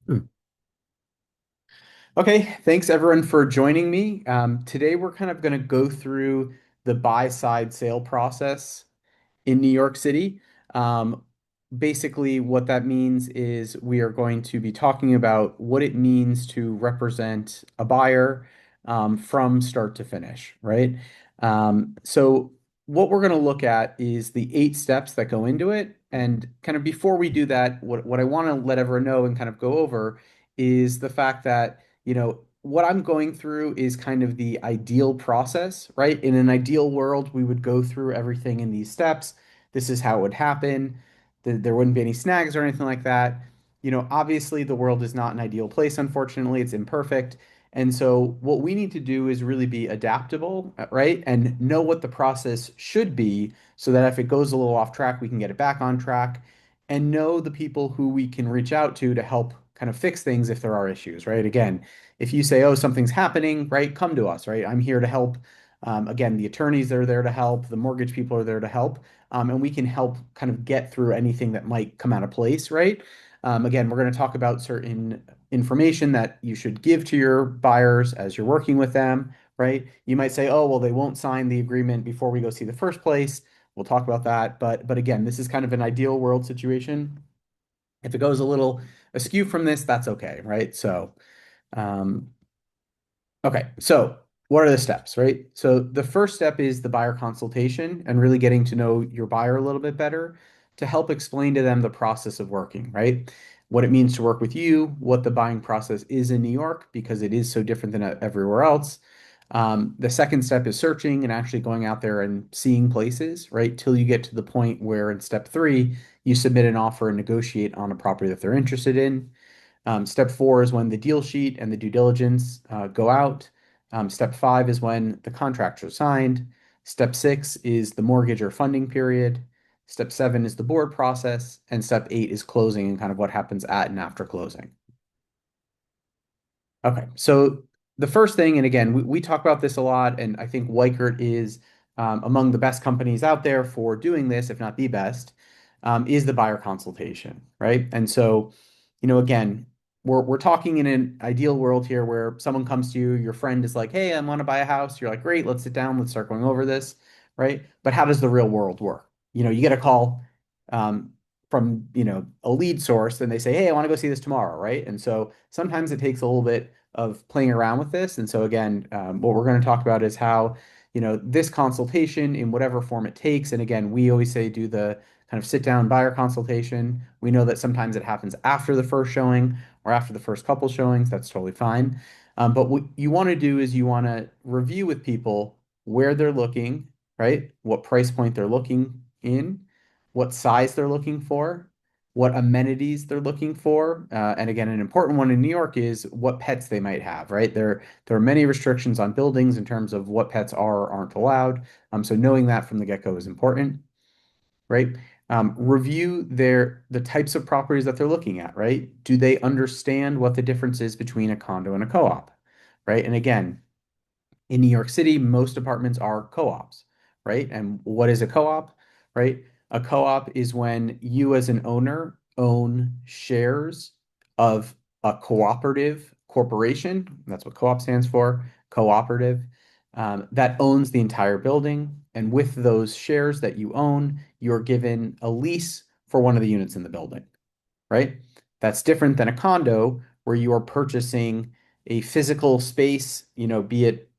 Hmm. Okay, thanks everyone for joining me. Today we're kind of going to go through the buy side sale process in New York City. Um, Basically, what that means is we are going to be talking about what it means to represent a buyer from start to finish, right? So, what we're going to look at is the 8 steps that go into it. And kind of before we do that, what I want to let everyone know and kind of go over is the fact that, what I'm going through is kind of the ideal process, right? In an ideal world, we would go through everything in these steps. This is how it would happen. There wouldn't be any snags or anything like that. Obviously, the world is not an ideal place, unfortunately. It's imperfect. And so, what we need to do is really be adaptable, right? And know what the process should be so that if it goes a little off track, we can get it back on track and know the people who we can reach out to help kind of fix things if there are issues, right? Again, if you say, oh, something's happening, right, come to us, right? I'm here to help. Again, the attorneys are there to help, the mortgage people are there to help, and we can help kind of get through anything that might come out of place, right? Again, we're going to talk about certain information that you should give to your buyers as you're working with them, right? You might say, oh, well, they won't sign the agreement before we go see the first place. We'll talk about that. But again, this is kind of an ideal world situation. If it goes a little askew from this, that's okay, right? Um, Okay, so what are the steps, right? So the first step is the buyer consultation and really getting to know your buyer a little bit better to help explain to them the process of working, right? What it means to work with you, what the buying process is in New York, because it is so different than everywhere else. The second step is searching and actually going out there and seeing places, right? Till you get to the point where in step three, you submit an offer and negotiate on a property that they're interested in. Step four is when the deal sheet and the due diligence go out. Step five is when the contracts are signed. Step six is the mortgage or funding period. Step seven is the board process. And step eight is closing and kind of what happens at and after closing. Okay, so the first thing, and again, we talk about this a lot, and I think Weichert is among the best companies out there for doing this, if not the best, is the buyer consultation, right? And so, again, we're talking in an ideal world here where someone comes to you, your friend is like, "Hey, I want to buy a house." You're like, "Great, let's sit down, let's start going over this," right? But how does the real world work? You get a call. Um, from a lead source and they say, hey, I want to go see this tomorrow, right? And so sometimes it takes a little bit of playing around with this. And so again, what we're going to talk about is how this consultation in whatever form it takes. And again, we always say do the kind of sit down buyer consultation. We know that sometimes it happens after the first showing or after the first couple showings. That's totally fine. But what you want to do is you want to review with people where they're looking, right? What price point they're looking in, what size they're looking for, what amenities they're looking for. And again, an important one in New York is what pets they might have, right? There are many restrictions on buildings in terms of what pets are or aren't allowed. So knowing that from the get-go is important, right? Review the types of properties that they're looking at, right? Do they understand what the difference is between a condo and a co-op, right? And again, in New York City, most apartments are co-ops, right? And what is a co-op, right? A co-op is when you as an owner own shares of a cooperative corporation. That's what co-op stands for, cooperative, that owns the entire building. And with those shares that you own, you're given a lease for one of the units in the building, right? That's different than a condo where you are purchasing a physical space, be it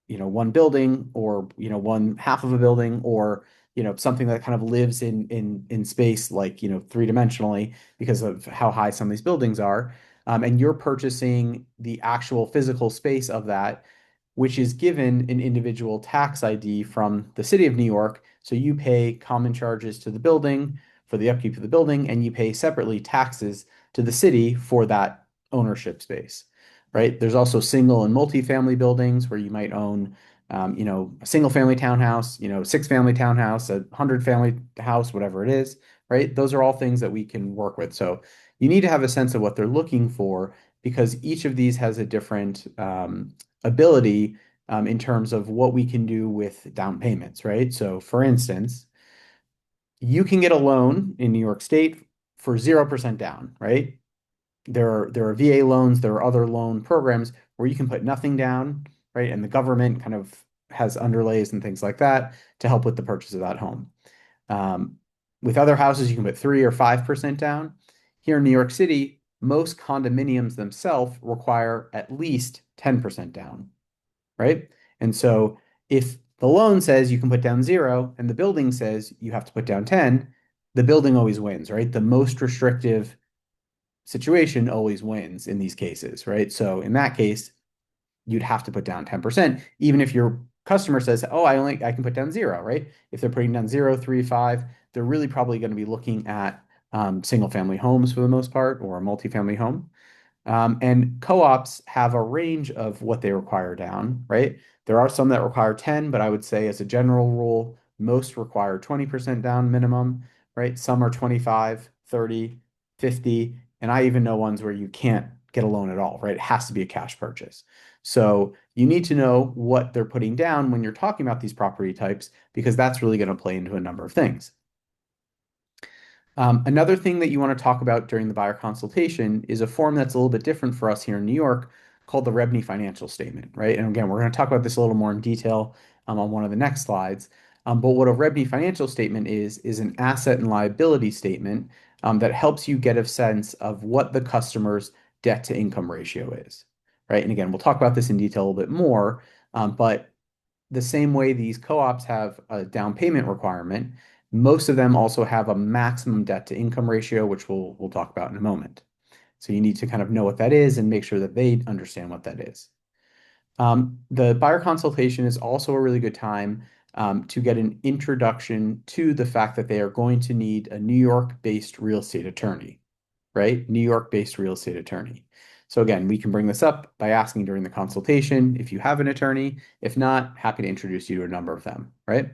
one building or one half of a building or something that kind of lives in space like three-dimensionally because of how high some of these buildings are, and you're purchasing the actual physical space of that, which is given an individual tax ID from the city of New York. So you pay common charges to the building for the upkeep of the building, and you pay separately taxes to the city for that ownership space, right? There's also single and multi-family buildings where you might own, a single family townhouse, six-family townhouse, 100-family house, whatever it is, right? Those are all things that we can work with. So you need to have a sense of what they're looking for because each of these has a different ability in terms of what we can do with down payments, right? So for instance, you can get a loan in New York State for 0% down, right? There are VA loans, there are other loan programs where you can put nothing down, right? And the government kind of has underlays and things like that to help with the purchase of that home. Um, with other houses, you can put 3 or 5% down. Here in New York City, most condominiums themselves require at least 10% down, right? And so if the loan says you can put down zero and the building says you have to put down 10, the building always wins, right? The most restrictive situation always wins in these cases, right? So in that case, you'd have to put down 10%, even if your customer says, oh, I can put down zero, right? If they're putting down zero, three, five, they're really probably going to be looking at single family homes for the most part or a multifamily home. And co-ops have a range of what they require down, right? There are some that require 10, but I would say as a general rule, most require 20% down minimum, right? Some are 25, 30, 50, and I even know ones where you can't get a loan at all, right? It has to be a cash purchase. So you need to know what they're putting down when you're talking about these property types, because that's really going to play into a number of things. Another thing that you want to talk about during the buyer consultation is a form that's a little bit different for us here in New York called the REBNY financial statement, right? And again, we're going to talk about this a little more in detail on one of the next slides. But what a REBNY financial statement is an asset and liability statement that helps you get a sense of what the customer's debt to income ratio is, right? And again, we'll talk about this in detail a little bit more, but the same way these co-ops have a down payment requirement, most of them also have a maximum debt to income ratio, which we'll talk about in a moment. So you need to kind of know what that is and make sure that they understand what that is. The buyer consultation is also a really good time to get an introduction to the fact that they are going to need a New York-based real estate attorney, right? New York-based real estate attorney. So again, we can bring this up by asking during the consultation if you have an attorney. If not, happy to introduce you to a number of them, right?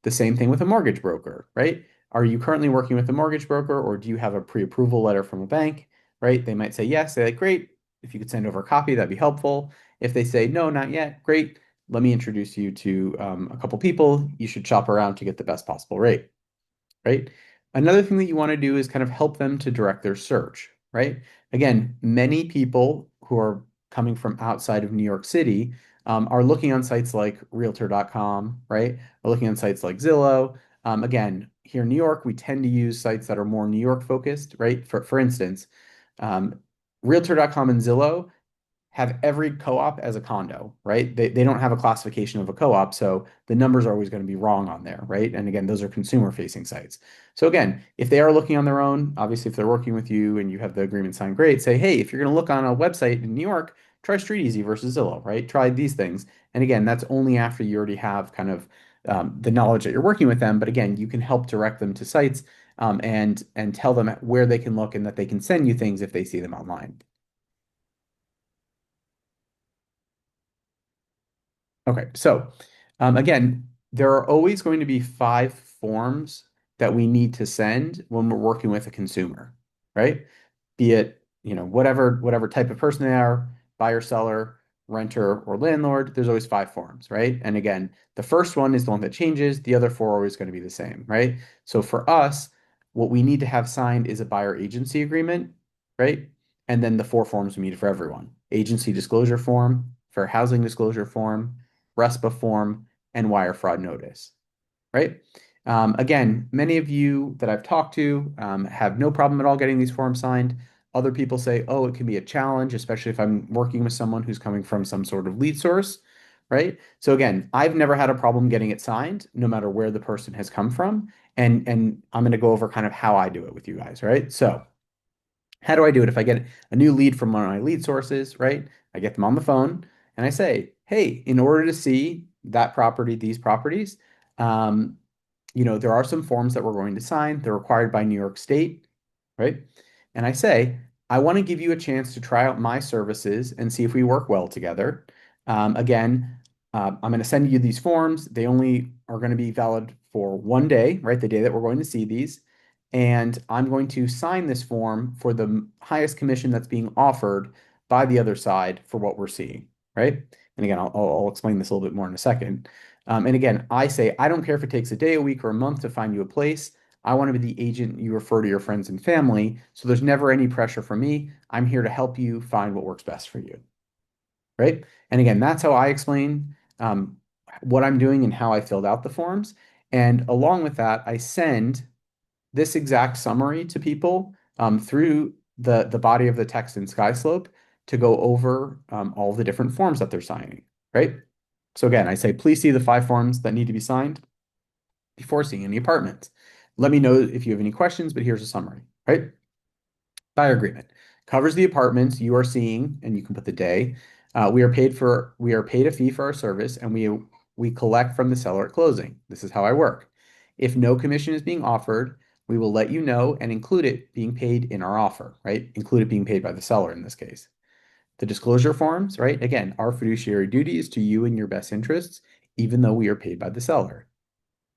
The same thing with a mortgage broker, right? Are you currently working with a mortgage broker or do you have a pre-approval letter from a bank, right? They might say yes. They're like, great. If you could send over a copy, that'd be helpful. If they say no, not yet, great. Let me introduce you to a couple people. You should shop around to get the best possible rate, right? Another thing that you want to do is kind of help them to direct their search, right? Again, many people who are coming from outside of New York City are looking on sites like Realtor.com, right? Or looking on sites like Zillow. Again, here in New York, we tend to use sites that are more New York focused, right? For instance, um, Realtor.com and Zillow have every co-op as a condo, right? They don't have a classification of a co-op, so the numbers are always going to be wrong on there, right? And again, those are consumer-facing sites. So again, if they are looking on their own, obviously if they're working with you and you have the agreement signed, great. Say, hey, if you're going to look on a website in New York, try StreetEasy versus Zillow, right? Try these things. And again, that's only after you already have kind of the knowledge that you're working with them. But again, you can help direct them to sites and tell them where they can look and that they can send you things if they see them online. Okay, so again, there are always going to be 5 forms that we need to send when we're working with a consumer, right? Be it, whatever type of person they are, buyer, seller, renter, or landlord, there's always 5 forms, right? And again, the first one is the one that changes, the other four are always going to be the same, right? So for us, what we need to have signed is a buyer agency agreement, right? And then the 4 forms we need for everyone: agency disclosure form, fair housing disclosure form, RESPA form, and wire fraud notice, right? Again, many of you that I've talked to have no problem at all getting these forms signed. Other people say, oh, it can be a challenge, especially if I'm working with someone who's coming from some sort of lead source, right? So again, I've never had a problem getting it signed, no matter where the person has come from. And I'm going to go over kind of how I do it with you guys, right? So how do I do it? If I get a new lead from one of my lead sources, right? I get them on the phone and I say, hey, in order to see that property, these properties, um, there are some forms that we're going to sign. They're required by New York State, right? And I say, I want to give you a chance to try out my services and see if we work well together. Again, I'm going to send you these forms. They only are going to be valid for one day, right? The day that we're going to see these. And I'm going to sign this form for the highest commission that's being offered by the other side for what we're seeing, right? And again, I'll explain this a little bit more in a second. And again, I say, I don't care if it takes a day, a week, or a month to find you a place. I want to be the agent you refer to your friends and family. So there's never any pressure from me. I'm here to help you find what works best for you. Right. And again, that's how I explain what I'm doing and how I filled out the forms. And along with that, I send this exact summary to people through the body of the text in Skyslope to go over all the different forms that they're signing, right? So again, I say, please see the 5 forms that need to be signed before seeing any apartments. Let me know if you have any questions, but here's a summary, right? Buyer agreement covers the apartments you are seeing, and you can put the day. We are paid a fee for our service, and we collect from the seller at closing. This is how I work. If no commission is being offered, we will let you know and include it being paid in our offer, right? Include it being paid by the seller in this case. The disclosure forms, right? Again, our fiduciary duty is to you and your best interests, even though we are paid by the seller,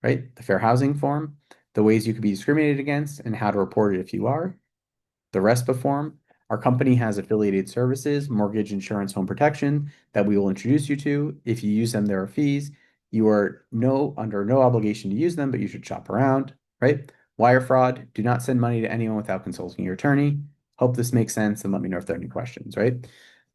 right? The fair housing form, the ways you could be discriminated against, and how to report it if you are. The RESPA form, our company has affiliated services, mortgage, insurance, home protection that we will introduce you to. If you use them, there are fees. You are under no obligation to use them, but you should shop around, right? Wire fraud, do not send money to anyone without consulting your attorney. Hope this makes sense and let me know if there are any questions, right?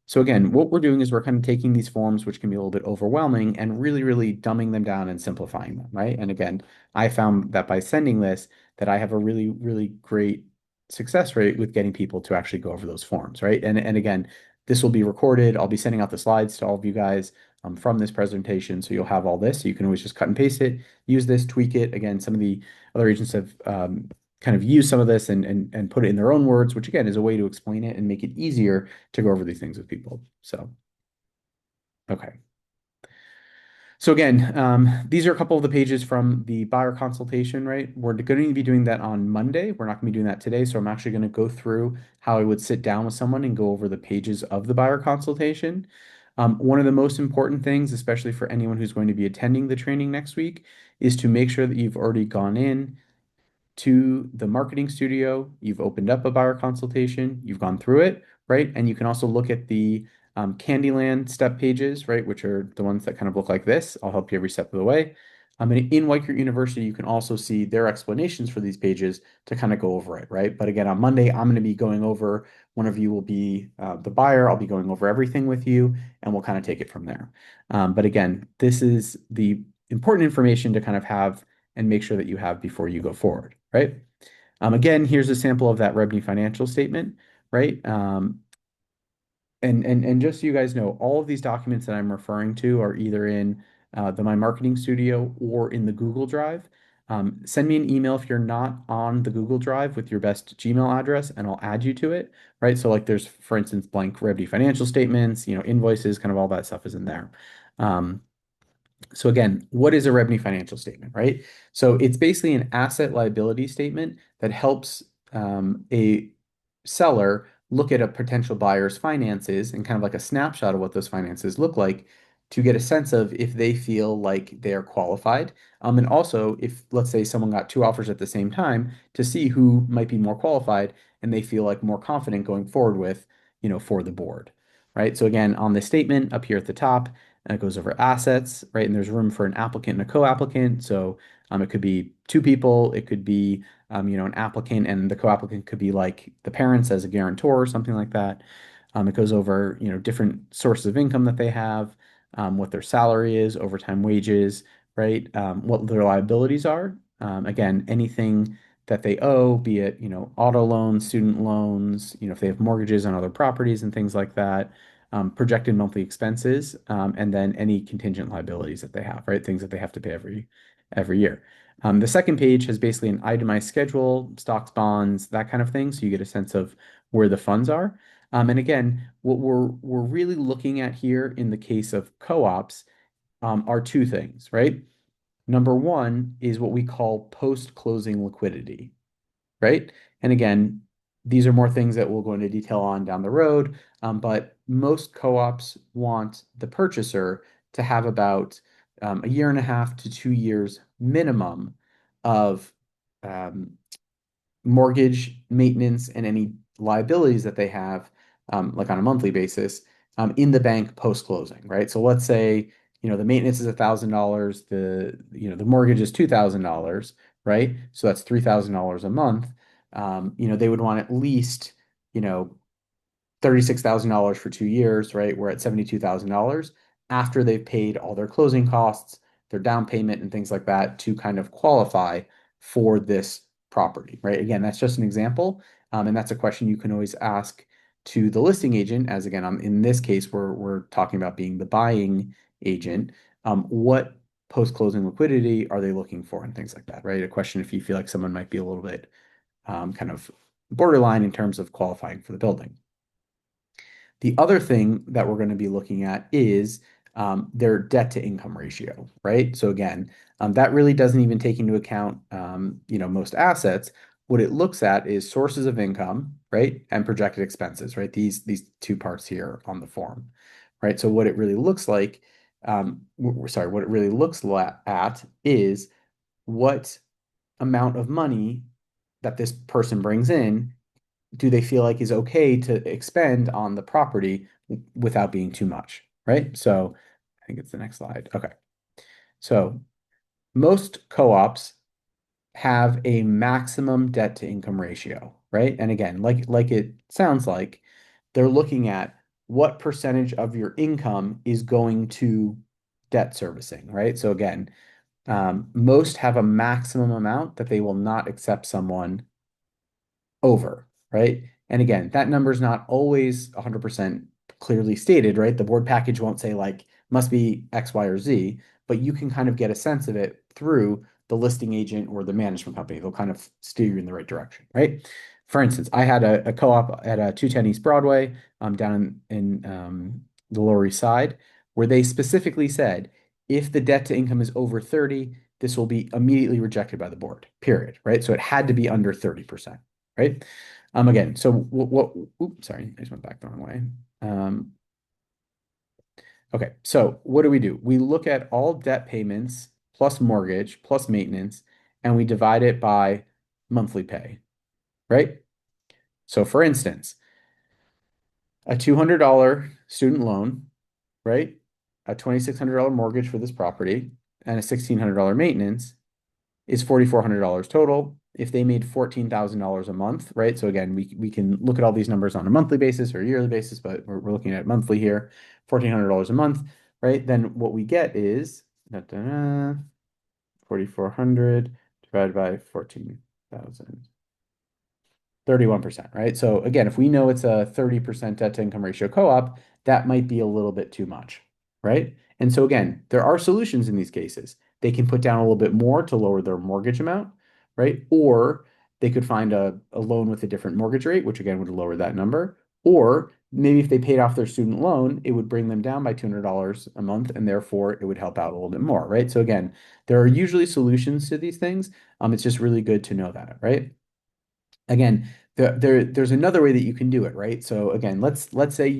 So again, what we're doing is we're kind of taking these forms, which can be a little bit overwhelming, and really, really dumbing them down and simplifying them, right? And again, I found that by sending this, that I have a really, really great success rate with getting people to actually go over those forms, right? And again, this will be recorded. I'll be sending out the slides to all of you guys from this presentation, so you'll have all this. So you can always just cut and paste it, use this, tweak it. Again, some of the other agents have kind of used some of this and put it in their own words, which again is a way to explain it and make it easier to go over these things with people. So, okay. So again, these are a couple of the pages from the buyer consultation, right? We're going to be doing that on Monday. We're not going to be doing that today. So I'm actually going to go through how I would sit down with someone and go over the pages of the buyer consultation. One of the most important things, especially for anyone who's going to be attending the training next week, is to make sure that you've already gone in to the marketing studio, you've opened up a buyer consultation, you've gone through it, right? And you can also look at the Candyland step pages, right? Which are the ones that kind of look like this. I'll help you every step of the way. And in Weichert University, you can also see their explanations for these pages to kind of go over it, right? But again, on Monday, I'm going to be going over, one of you will be the buyer. I'll be going over everything with you, and we'll kind of take it from there. But again, this is the important information to kind of have and make sure that you have before you go forward, right? Again, here's a sample of that revenue financial statement, right? And just so you guys know, all of these documents that I'm referring to are either in the My Marketing Studio or in the Google Drive. Send me an email if you're not on the Google Drive with your best Gmail address, and I'll add you to it, right? So like there's, for instance, blank revenue financial statements, invoices, kind of all that stuff is in there. So again, what is a revenue financial statement, right? So it's basically an asset liability statement that helps a seller look at a potential buyer's finances and kind of like a snapshot of what those finances look like to get a sense of if they feel like they're qualified. And also if, let's say, someone got 2 offers at the same time, to see who might be more qualified and they feel like more confident going forward with, for the board, right? So again, on this statement up here at the top, and it goes over assets, right? And there's room for an applicant and a co-applicant. So it could be 2 people, it could be an applicant, and the co-applicant could be like the parents as a guarantor or something like that. It goes over, different sources of income that they have, what their salary is, overtime wages, right? What their liabilities are. Again, anything that they owe, be it, auto loans, student loans, if they have mortgages on other properties and things like that, projected monthly expenses, and then any contingent liabilities that they have, right? Things that they have to pay every year. The second page has basically an itemized schedule, stocks, bonds, that kind of thing, so you get a sense of where the funds are. And again, what we're really looking at here in the case of co-ops are 2 things, right? Number one is what we call post-closing liquidity, right? And again, these are more things that we'll go into detail on down the road, but most co-ops want the purchaser to have about a year and a half to 2 years minimum of um, mortgage maintenance and any liabilities that they have, like on a monthly basis, in the bank post-closing, right? So let's say, the maintenance is $1,000, the mortgage is $2,000, right? So that's $3,000 a month. They would want at least, you know, $36,000 for 2 years, right? We're at $72,000 after they've paid all their closing costs, their down payment, and things like that to kind of qualify for this property, right? Again, that's just an example. And that's a question you can always ask to the listing agent, as again, in this case, we're talking about being the buying agent. What post-closing liquidity are they looking for and things like that, right? A question if you feel like someone might be a little bit kind of borderline in terms of qualifying for the building. The other thing that we're going to be looking at is their debt to income ratio, right? So again, that really doesn't even take into account, most assets. What it looks at is sources of income, right, and projected expenses, right? These two parts here on the form, right? So what it really looks like, what it really looks at is what amount of money that this person brings in do they feel like is okay to expend on the property without being too much, right? So I think it's the next slide. Okay. So most co-ops have a maximum debt to income ratio, right? And again, like it sounds like, they're looking at what percentage of your income is going to debt servicing, right? So again, most have a maximum amount that they will not accept someone over, right? And again, that number is not always 100% clearly stated, right? The board package won't say like must be X, Y, or Z, but you can kind of get a sense of it through the listing agent or the management company. They'll kind of steer you in the right direction, right? For instance, I had a co-op at 210 East Broadway down in the Lower East Side, where they specifically said if the debt to income is over 30, this will be immediately rejected by the board, period, right? So it had to be under 30%, right? Again, so oops, sorry, I just went back the wrong way. Okay, so what do? We look at all debt payments plus mortgage plus maintenance, and we divide it by monthly pay, right? So for instance, a $200 student loan, right? A $2,600 mortgage for this property and a $1,600 maintenance is $4,400 total. If they made $14,000 a month, right? So again, we can look at all these numbers on a monthly basis or a yearly basis, but we're looking at monthly here, $1,400 a month, right? Then what we get is 4,400 divided by 14,000. 31%, right? So again, if we know it's a 30% debt to income ratio co-op, that might be a little bit too much, right? And so again, there are solutions in these cases. They can put down a little bit more to lower their mortgage amount, right? Or they could find a loan with a different mortgage rate, which again would lower that number. Or maybe if they paid off their student loan, it would bring them down by $200 a month, and therefore it would help out a little bit more, right? So again, there are usually solutions to these things. It's just really good to know that, right? Again, there's another way that you can do it, right? So again, let's say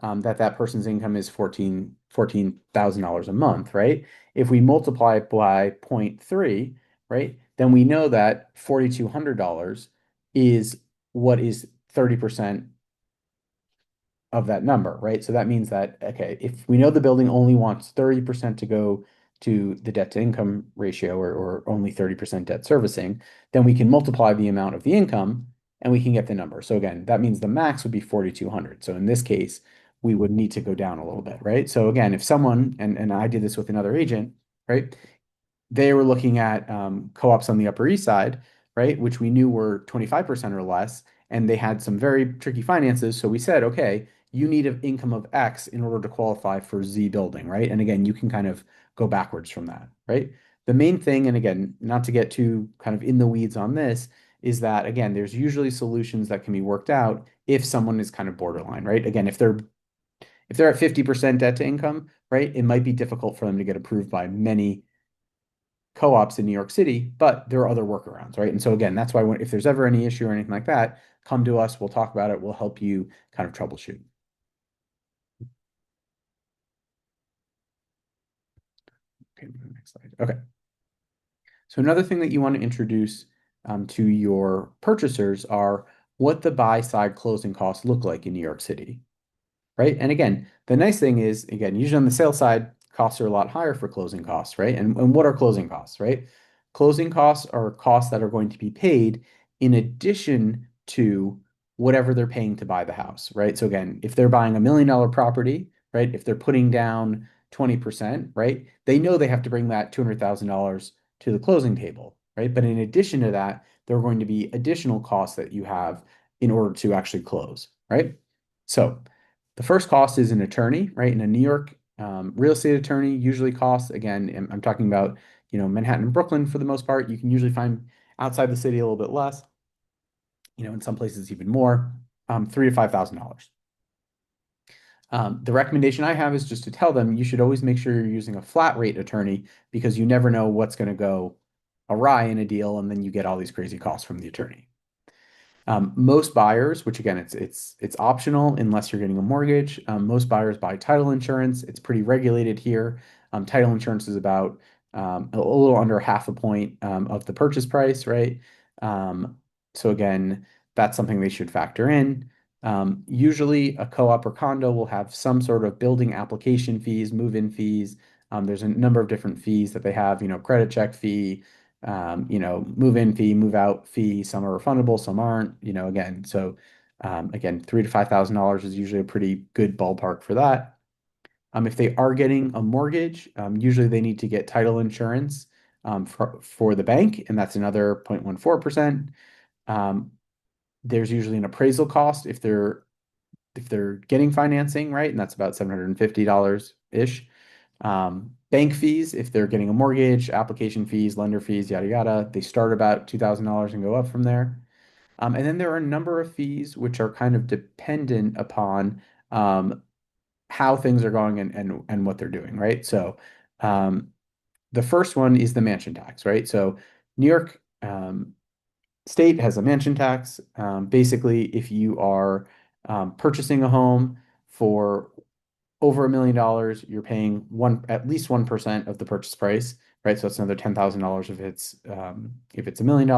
that person's income is $14,000 a month, right? If we multiply it by 0.3, right, then we know that $4,200 is what is 30% of that number, right? So that means that, okay, if we know the building only wants 30% to go to the debt to income ratio or only 30% debt servicing, then we can multiply the amount of the income and we can get the number. So again, that means the max would be 4,200. So in this case, we would need to go down a little bit, right? So again, if someone, and I did this with another agent, right? They were looking at co-ops on the Upper East Side, right, which we knew were 25% or less, and they had some very tricky finances. So we said, okay, you need an income of X in order to qualify for Z building, right? And again, you can kind of go backwards from that, right? The main thing, and again, not to get too kind of in the weeds on this, is that again, there's usually solutions that can be worked out if someone is kind of borderline, right? Again, if they're at 50% debt to income, right, it might be difficult for them to get approved by many co-ops in New York City, but there are other workarounds, right? And so again, that's why if there's ever any issue or anything like that, come to us. We'll talk about it. We'll help you kind of troubleshoot. Okay, next slide. Okay. So another thing that you want to introduce to your purchasers are what the buy side closing costs look like in New York City, right? And again, the nice thing is, again, usually on the sales side, costs are a lot higher for closing costs, right? And what are closing costs, right? Closing costs are costs that are going to be paid in addition to whatever they're paying to buy the house, right? So again, if they're buying $1 million property, right? If they're putting down 20%, right? They know they have to bring that $200,000 to the closing table, right? But in addition to that, there are going to be additional costs that you have in order to actually close, right? So the first cost is an attorney, right? In a New York real estate attorney usually costs, again, I'm talking about, Manhattan and Brooklyn for the most part. You can usually find outside the city a little bit less, in some places even more, $3,000 to $5,000. The recommendation I have is just to tell them you should always make sure you're using a flat rate attorney because you never know what's going to go awry in a deal, and then you get all these crazy costs from the attorney. Most buyers, which again, it's optional unless you're getting a mortgage. Most buyers buy title insurance. It's pretty regulated here. Title insurance is about a little under half a point of the purchase price, right? Um, so again, that's something they should factor in. Usually, a co-op or condo will have some sort of building application fees, move-in fees. There's a number of different fees that they have, credit check fee, move in fee, move out fee. Some are refundable, some aren't, again. So, again, $3,000 to $5,000 is usually a pretty good ballpark for that. If they are getting a mortgage, usually they need to get title insurance for the bank, and that's another 0.14%. Um, there's usually an appraisal cost if they're getting financing, right? And that's about $750-ish. Bank fees, if they're getting a mortgage, application fees, lender fees, yada yada, they start about $2,000 and go up from there. And then there are a number of fees which are kind of dependent upon how things are going and what they're doing, right? So the first one is the mansion tax, right? So New York State has a mansion tax. Basically, if you are purchasing a home for over $1 million, you're paying at least 1% of the purchase price, right? So it's another $10,000 if it's $1 million,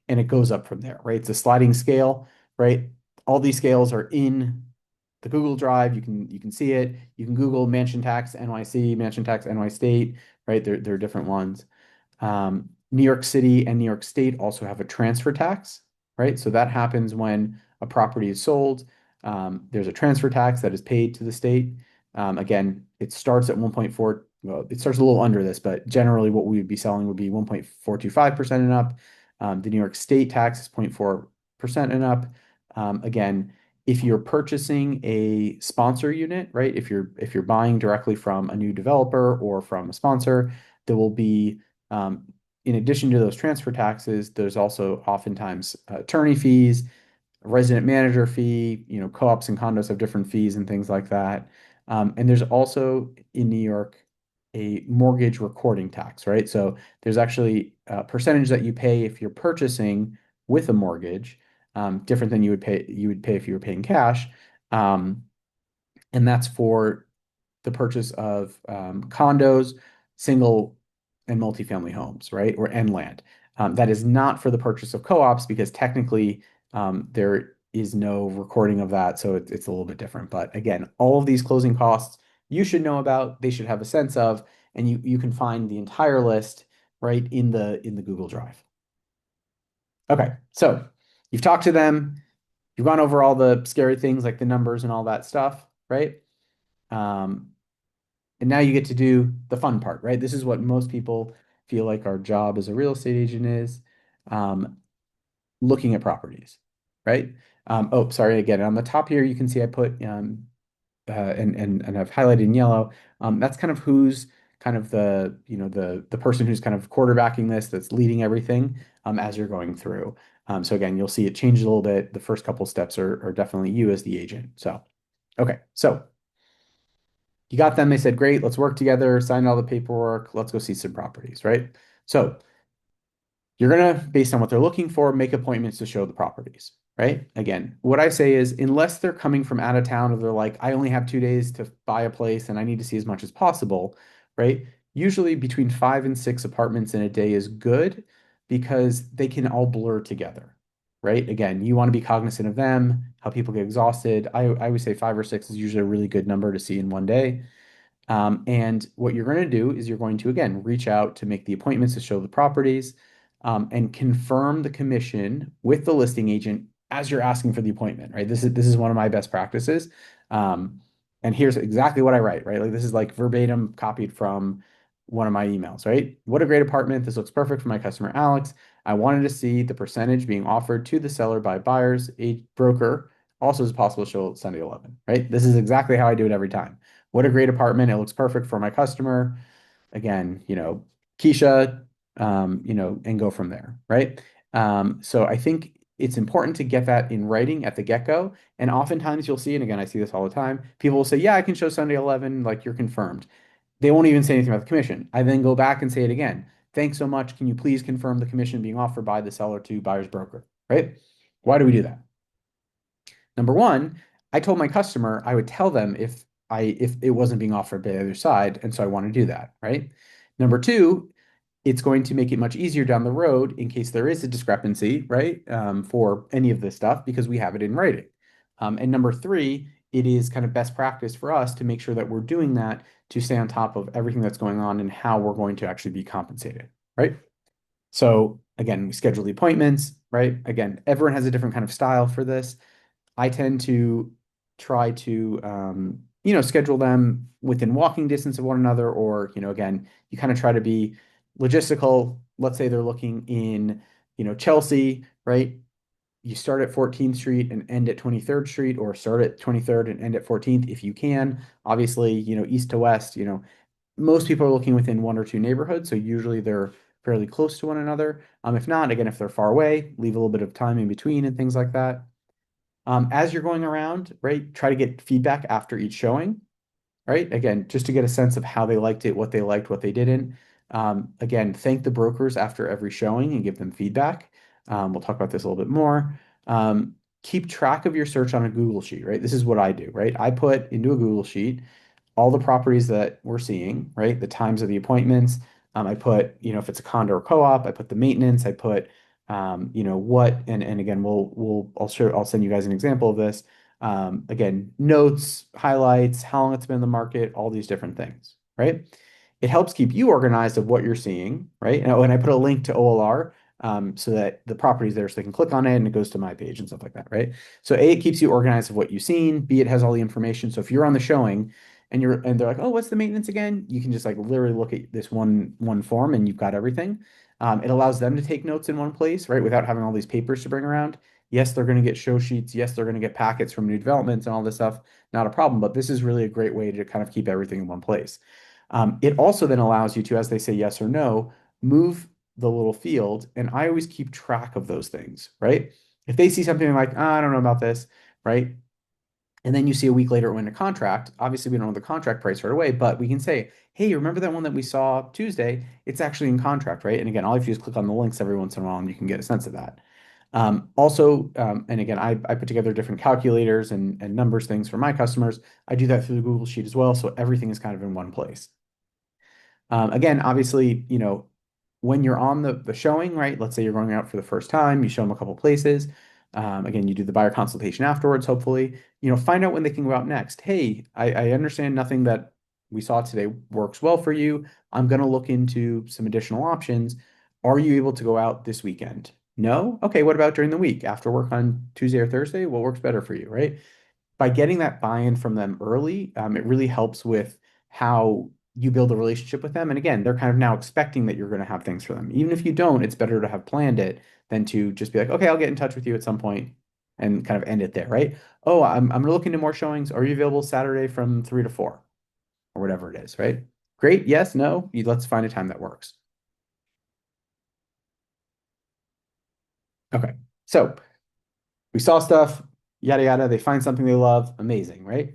and it goes up from there, right? It's a sliding scale, right? All these scales are in the Google Drive. You can see it. You can Google mansion tax NYC, mansion tax NY State, right? They're different ones. New York City and New York State also have a transfer tax, right? So that happens when a property is sold. There's a transfer tax that is paid to the state. Again, it starts at 1.4, well, it starts a little under this, but generally what we would be selling would be 1.425% and up. The New York State tax is 0.4% and up. Again, if you're purchasing a sponsor unit, right? If you're buying directly from a new developer or from a sponsor, there will be in addition to those transfer taxes, there's also oftentimes attorney fees, resident manager fee, co-ops and condos have different fees and things like that. And there's also in New York a mortgage recording tax, right? So there's actually a percentage that you pay if you're purchasing with a mortgage, different than you would pay if you were paying cash. Um, and that's for the purchase of condos, single and multifamily homes, right? And land. That is not for the purchase of co-ops because technically there is no recording of that, so it's a little bit different. But again, all of these closing costs you should know about, they should have a sense of, and you can find the entire list right in the Google Drive. Okay, so you've talked to them, you've gone over all the scary things like the numbers and all that stuff, right? Um, and now you get to do the fun part, right? This is what most people feel like our job as a real estate agent is, um, looking at properties, right? Oh, sorry, again, on the top here, you can see I put, and I've highlighted in yellow. That's kind of who's kind of the person who's kind of quarterbacking this, that's leading everything, as you're going through. So again, you'll see it changes a little bit. The first couple steps are definitely you as the agent. So, okay, so you got them. They said, great, let's work together, sign all the paperwork, let's go see some properties, right? So you're going to, based on what they're looking for, make appointments to show the properties, right? Again, what I say is, unless they're coming from out of town or they're like, I only have 2 days to buy a place and I need to see as much as possible, right? Usually between 5 and 6 apartments in a day is good because they can all blur together, right? Again, you want to be cognizant of them, how people get exhausted. I would say 5 or 6 is usually a really good number to see in one day. And what you're going to do is you're going to, again, reach out to make the appointments to show the properties, and confirm the commission with the listing agent as you're asking for the appointment, right? This is one of my best practices. Um, and here's exactly what I write, right? Like this is like verbatim copied from one of my emails, right? What a great apartment. This looks perfect for my customer, Alex. I wanted to see the percentage being offered to the seller by buyers, a broker. Also, is possible to show Sunday 11, right? This is exactly how I do it every time. What a great apartment. It looks perfect for my customer. Again, Keisha, and go from there, right? So I think it's important to get that in writing at the get-go. And oftentimes you'll see, and again, I see this all the time, people will say, yeah, I can show Sunday 11, like you're confirmed. They won't even say anything about the commission. I then go back and say it again. Thanks so much. Can you please confirm the commission being offered by the seller to buyer's broker, right? Why do we do that? Number one, I told my customer I would tell them if it wasn't being offered by the other side, and so I want to do that, right? Number two, it's going to make it much easier down the road in case there is a discrepancy, right? For any of this stuff because we have it in writing. And number three, it is kind of best practice for us to make sure that we're doing that to stay on top of everything that's going on and how we're going to actually be compensated, right? So again, we schedule the appointments, right? Again, everyone has a different kind of style for this. I tend to try to, schedule them within walking distance of one another, or, again, you kind of try to be logistical. Let's say they're looking in, Chelsea, right? You start at 14th Street and end at 23rd Street, or start at 23rd and end at 14th if you can. Obviously, east to west, most people are looking within one or two neighborhoods, so usually they're fairly close to one another. If not, again, if they're far away, leave a little bit of time in between and things like that. As you're going around, right, try to get feedback after each showing, right? Again, just to get a sense of how they liked it, what they liked, what they didn't. Again, thank the brokers after every showing and give them feedback. We'll talk about this a little bit more. Keep track of your search on a Google Sheet, right? This is what I do, right? I put into a Google Sheet all the properties that we're seeing, right? The times of the appointments. I put, if it's a condo or co-op, I put the maintenance, I put, what, and again, I'll send you guys an example of this. Again, notes, highlights, how long it's been in the market, all these different things, right? It helps keep you organized of what you're seeing, right? And I put a link to OLR, so that the property's there so they can click on it and it goes to my page and stuff like that, right? So A, it keeps you organized of what you've seen. B, it has all the information. So if you're on the showing and they're like, oh, what's the maintenance again? You can just like literally look at this one form and you've got everything. It allows them to take notes in one place, right? Without having all these papers to bring around. Yes, they're going to get show sheets. Yes, they're going to get packets from new developments and all this stuff. Not a problem, but this is really a great way to kind of keep everything in one place. It also then allows you to, as they say yes or no, move the little field. And I always keep track of those things, right? If they see something like, oh, I don't know about this, right? And then you see a week later it went into contract. Obviously, we don't know the contract price right away, but we can say, hey, remember that one that we saw Tuesday? It's actually in contract, right? And again, all you have to do is click on the links every once in a while and you can get a sense of that. And again, I put together different calculators and numbers things for my customers. I do that through the Google Sheet as well. So everything is kind of in one place. Again, obviously, when you're on the showing, right? Let's say you're going out for the first time, you show them a couple places. Again, you do the buyer consultation afterwards, hopefully. Find out when they can go out next. Hey, I understand nothing that we saw today works well for you. I'm going to look into some additional options. Are you able to go out this weekend? No? Okay, what about during the week after work on Tuesday or Thursday? What works better for you, right? By getting that buy-in from them early, it really helps with how you build a relationship with them. And again, they're kind of now expecting that you're going to have things for them. Even if you don't, it's better to have planned it than to just be like, okay, I'll get in touch with you at some point and kind of end it there, right? Oh, I'm looking to more showings. Are you available Saturday from 3 to 4 or whatever it is, right? Great. Yes, no. Let's find a time that works. Okay. So we saw stuff, yada, yada. They find something they love. Amazing, right?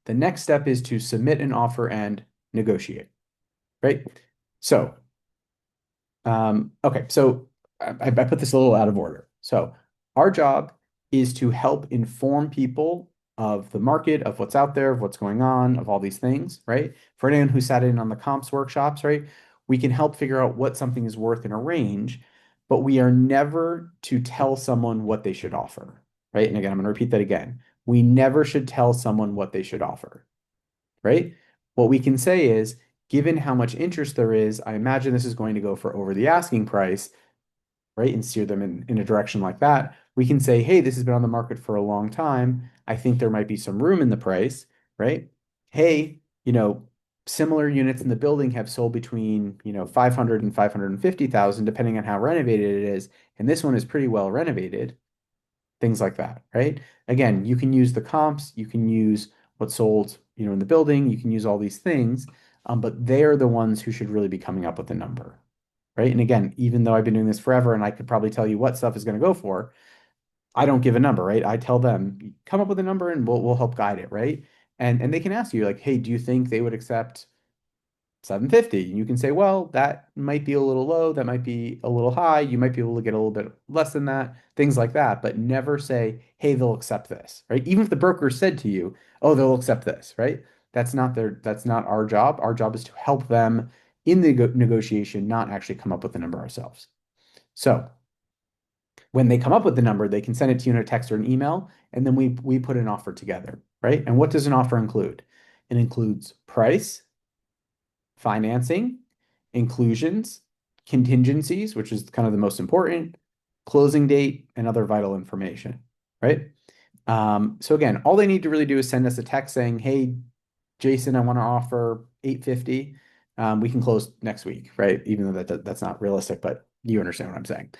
The next step is to submit an offer and negotiate, right? So, okay, so I put this a little out of order. So, our job is to help inform people of the market, of what's out there, of what's going on, of all these things, right? For anyone who sat in on the comps workshops, right, we can help figure out what something is worth in a range, but we are never to tell someone what they should offer, right? And again, I'm going to repeat that again. We never should tell someone what they should offer, right? What we can say is, given how much interest there is, I imagine this is going to go for over the asking price, right? And steer them in a direction like that. We can say, hey, this has been on the market for a long time. I think there might be some room in the price, right? Hey, similar units in the building have sold between, 500 and 550,000, depending on how renovated it is. And this one is pretty well renovated, things like that, right? Again, you can use the comps, you can use what's sold, in the building, you can use all these things, but they're the ones who should really be coming up with a number, right? And again, even though I've been doing this forever and I could probably tell you what stuff is going to go for, I don't give a number, right? I tell them, come up with a number and we'll help guide it, right? And they can ask you like, hey, do you think they would accept 750? And you can say, well, that might be a little low, that might be a little high, you might be able to get a little bit less than that, things like that, but never say, hey, they'll accept this, right? Even if the broker said to you, oh, they'll accept this, right? That's not our job. Our job is to help them in the negotiation, not actually come up with the number ourselves. So when they come up with the number, they can send it to you in a text or an email, and then we put an offer together, right? And what does an offer include? It includes price, financing, inclusions, contingencies, which is kind of the most important, closing date, and other vital information, right? So again, all they need to really do is send us a text saying, hey, Jason, I want to offer 850. We can close next week, right? Even though that's not realistic, but you understand what I'm saying.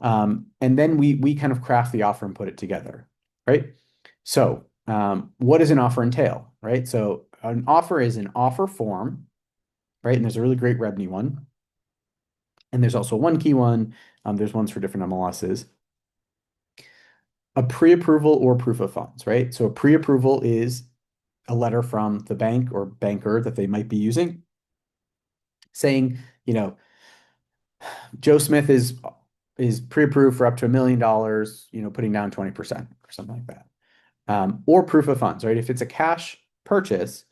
And then we kind of craft the offer and put it together, right? So what does an offer entail, right? So an offer is an offer form, right? And there's a really great Rebney one. And there's also one key one. There's ones for different MLSs. A pre-approval or proof of funds, right? So a pre-approval is a letter from the bank or banker that they might be using saying, Joe Smith is pre-approved for up to $1 million, putting down 20% or something like that. Or proof of funds, right? If it's a cash purchase,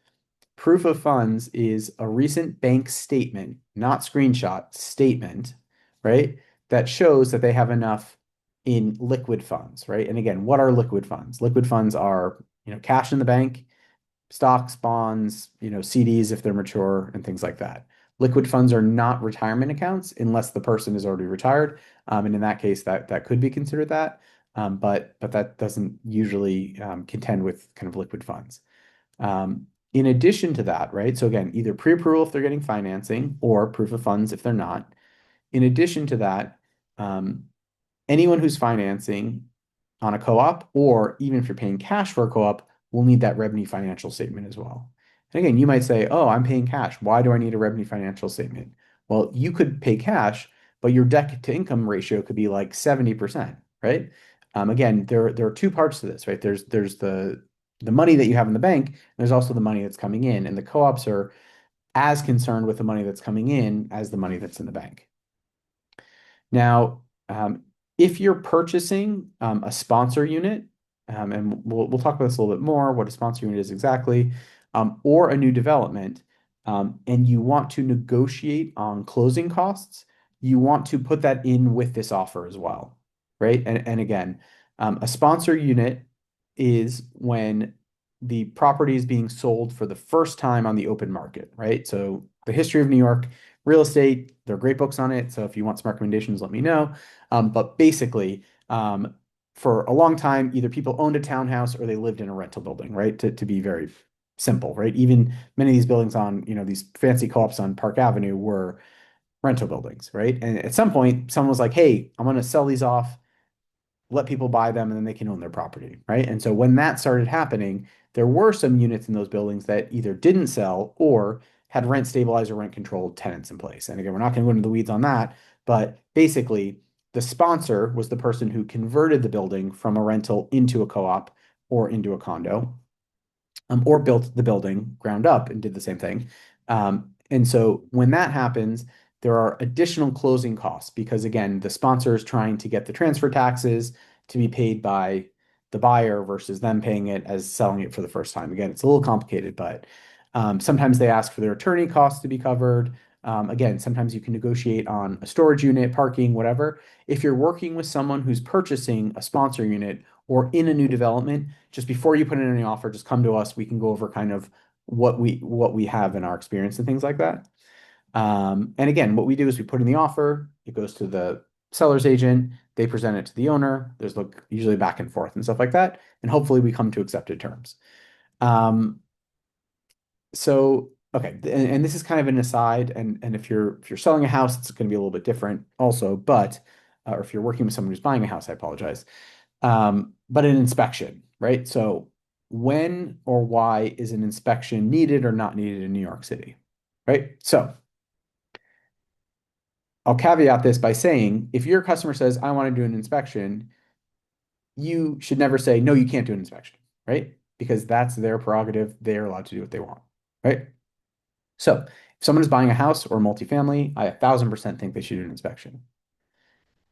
proof of funds is a recent bank statement, not screenshot, statement, right? That shows that they have enough in liquid funds, right? And again, what are liquid funds? Liquid funds are, cash in the bank, stocks, bonds, CDs if they're mature, and things like that. Liquid funds are not retirement accounts unless the person is already retired. And in that case, that could be considered that. But that doesn't usually contend with kind of liquid funds. In addition to that, right? So again, either pre-approval if they're getting financing or proof of funds if they're not. In addition to that, anyone who's financing on a co-op, or even if you're paying cash for a co-op, will need that revenue financial statement as well. And again, you might say, oh, I'm paying cash. Why do I need a revenue financial statement? Well, you could pay cash, but your debt to income ratio could be like 70%, right? Again, there are two parts to this, right? There's the money that you have in the bank, and there's also the money that's coming in. And the co-ops are as concerned with the money that's coming in as the money that's in the bank. Now, if you're purchasing a sponsor unit, and we'll talk about this a little bit more, what a sponsor unit is exactly, or a new development, and you want to negotiate on closing costs, you want to put that in with this offer as well, right? And again, a sponsor unit is when the property is being sold for the first time on the open market, right? So the history of New York real estate, there are great books on it. So if you want some recommendations, let me know. But basically, for a long time, either people owned a townhouse or they lived in a rental building, right? To be very simple, right? Even many of these buildings on, these fancy co-ops on Park Avenue were rental buildings, right? And at some point, someone was like, hey, I'm going to sell these off, let people buy them, and then they can own their property, right? And so when that started happening, there were some units in those buildings that either didn't sell or had rent stabilized or rent controlled tenants in place. And again, we're not going to go into the weeds on that, but basically, the sponsor was the person who converted the building from a rental into a co-op or into a condo, or built the building ground up and did the same thing. And so when that happens, there are additional closing costs because, again, the sponsor is trying to get the transfer taxes to be paid by the buyer versus them paying it as selling it for the first time. Again, it's a little complicated, but sometimes they ask for their attorney costs to be covered. Again, sometimes you can negotiate on a storage unit, parking, whatever. If you're working with someone who's purchasing a sponsor unit or in a new development, just before you put in any offer, just come to us. We can go over kind of what we have in our experience and things like that. And again, what we do is we put in the offer, it goes to the seller's agent, they present it to the owner. There's like usually back and forth and stuff like that, and hopefully we come to accepted terms. Um, so okay, and this is kind of an aside, and if you're selling a house, it's going to be a little bit different also, but or if you're working with someone who's buying a house, I apologize. But an inspection, right? So when or why is an inspection needed or not needed in New York City, right? So I'll caveat this by saying if your customer says, I want to do an inspection, you should never say, no, you can't do an inspection, right? Because that's their prerogative. They're allowed to do what they want, right? So if someone is buying a house or multifamily, I 1,000% think they should do an inspection.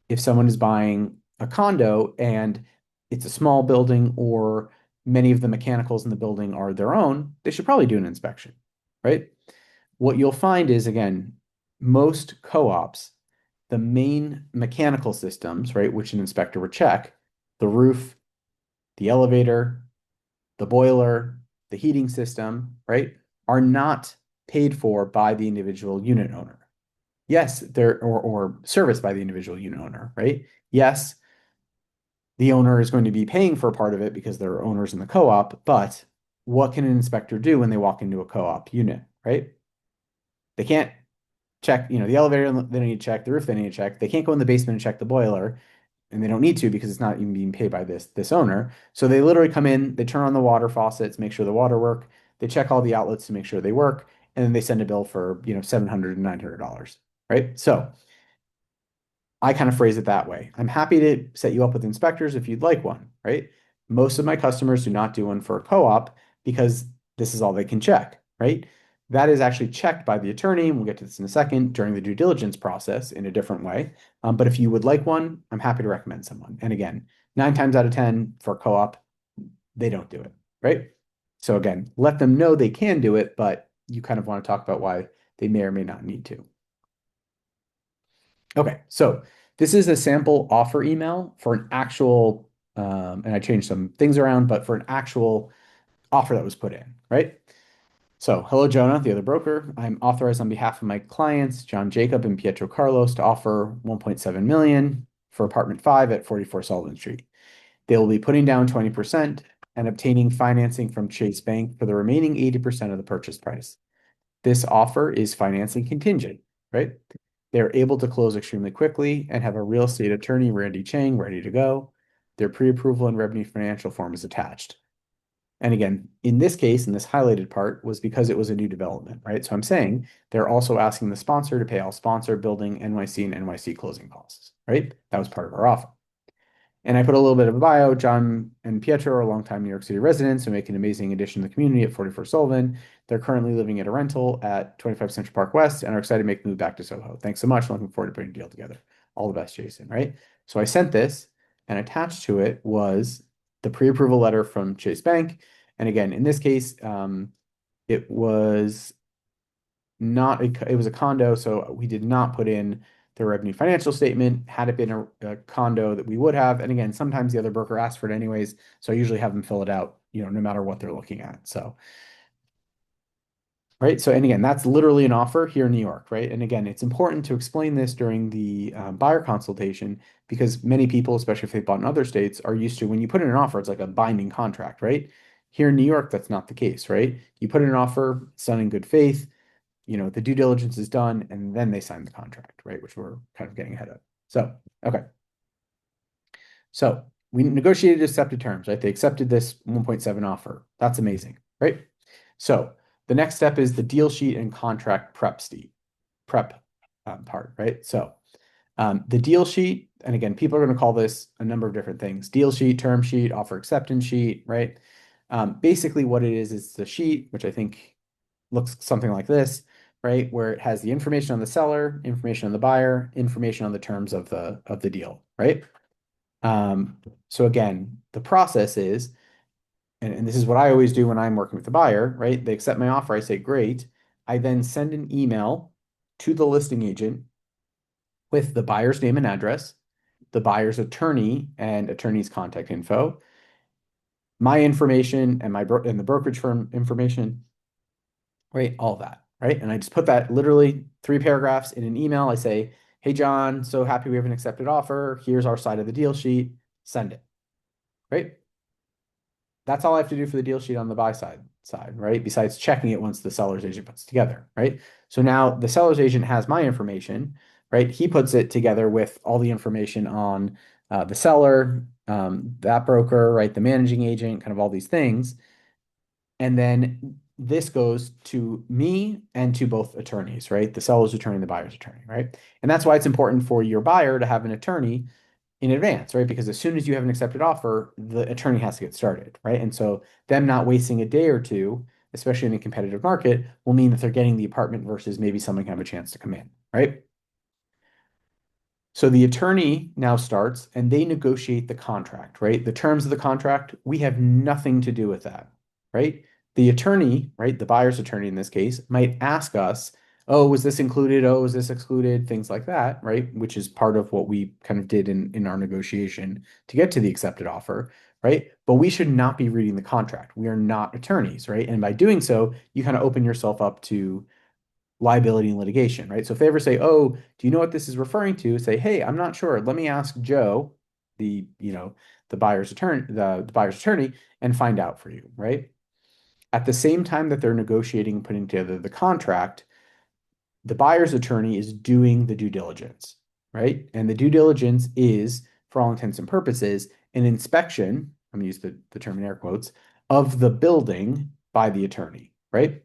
If someone is buying a condo and it's a small building or many of the mechanicals in the building are their own, they should probably do an inspection, right? What you'll find is, again, most co-ops, the main mechanical systems, right, which an inspector would check, the roof, the elevator, the boiler, the heating system, right, are not paid for by the individual unit owner. Yes, they're or serviced by the individual unit owner, right? Yes, the owner is going to be paying for a part of it because they're owners in the co-op, but what can an inspector do when they walk into a co-op unit, right? They can't check, the elevator, they don't need to check, the roof, they need to check. They can't go in the basement and check the boiler, and they don't need to because it's not even being paid by this owner. So they literally come in, they turn on the water faucets, make sure the water work, they check all the outlets to make sure they work, and then they send a bill for, $700 and $900, right? So I kind of phrase it that way. I'm happy to set you up with inspectors if you'd like one, right? Most of my customers do not do one for a co-op because this is all they can check, right? That is actually checked by the attorney, and we'll get to this in a second, during the due diligence process in a different way. But if you would like one, I'm happy to recommend someone. And again, 9 times out of 10 for a co-op, they don't do it, right? So again, let them know they can do it, but you kind of want to talk about why they may or may not need to. Okay, so this is a sample offer email for an actual, and I changed some things around, but for an actual offer that was put in, right? So, hello, Jonah, the other broker. I'm authorized on behalf of my clients, John Jacob and Pietro Carlos, to offer 1.7 million for apartment 5 at 44 Sullivan Street. They will be putting down 20% and obtaining financing from Chase Bank for the remaining 80% of the purchase price. This offer is financing contingent, right? They're able to close extremely quickly and have a real estate attorney, Randy Chang, ready to go. Their pre-approval and revenue financial form is attached. And again, in this case, in this highlighted part, was because it was a new development, right? So I'm saying they're also asking the sponsor to pay all sponsor, building, NYC, and NYC closing costs, right? That was part of our offer. And I put a little bit of a bio. John and Pietro are longtime New York City residents who make an amazing addition to the community at 44 Sullivan. They're currently living at a rental at 25 Central Park West and are excited to make the move back to Soho. Thanks so much. Looking forward to putting a deal together. All the best, Jason, right? So I sent this, and attached to it was the pre-approval letter from Chase Bank. And again, in this case, it was not it was a condo, so we did not put in the revenue financial statement. Had it been a condo, that we would have. And again, sometimes the other broker asks for it anyways, so I usually have them fill it out, no matter what they're looking at. So, right. So, and again, that's literally an offer here in New York, right? And again, it's important to explain this during the buyer consultation because many people, especially if they've bought in other states, are used to when you put in an offer, it's like a binding contract, right? Here in New York, that's not the case, right? You put in an offer, it's done in good faith, the due diligence is done, and then they sign the contract, right? Which we're kind of getting ahead of. So, okay. So we negotiated accepted terms, right? They accepted this 1.7 offer. That's amazing, right? So the next step is the deal sheet and contract prep part, right? So the deal sheet, and again, people are going to call this a number of different things: deal sheet, term sheet, offer acceptance sheet, right? Basically, what it is the sheet, which I think looks something like this, right? Where it has the information on the seller, information on the buyer, information on the terms of the deal, right? So again, the process is, and this is what I always do when I'm working with the buyer, right? They accept my offer, I say, great. I then send an email to the listing agent with the buyer's name and address, the buyer's attorney and attorney's contact info, my information and and the brokerage firm information, right? All of that, right? And I just put that literally 3 paragraphs in an email. I say, hey, John, so happy we have an accepted offer. Here's our side of the deal sheet. Send it, right? That's all I have to do for the deal sheet on the buy side, right? Besides checking it once the seller's agent puts it together, right? So now the seller's agent has my information, right? He puts it together with all the information on the seller, that broker, right? The managing agent, kind of all these things. And then this goes to me and to both attorneys, right? The seller's attorney and the buyer's attorney, right? And that's why it's important for your buyer to have an attorney in advance, right? Because as soon as you have an accepted offer, the attorney has to get started, right? And so them not wasting a day or two, especially in a competitive market, will mean that they're getting the apartment versus maybe someone can have a chance to come in, right? So the attorney now starts and they negotiate the contract, right? The terms of the contract, we have nothing to do with that, right? The attorney, right, the buyer's attorney in this case, might ask us, oh, was this included? Oh, was this excluded? Things like that, right? Which is part of what we kind of did in our negotiation to get to the accepted offer, right? But we should not be reading the contract. We are not attorneys, right? And by doing so, you kind of open yourself up to liability and litigation, right? So if they ever say, "Oh, do you know what this is referring to?" Say, "Hey, I'm not sure. Let me ask Joe, the, the buyer's attorney, the buyer's attorney, and find out for you," right? At the same time that they're negotiating and putting together the contract, the buyer's attorney is doing the due diligence, right? And the due diligence is, for all intents and purposes, an inspection, I'm going to use the term in air quotes, of the building by the attorney, right?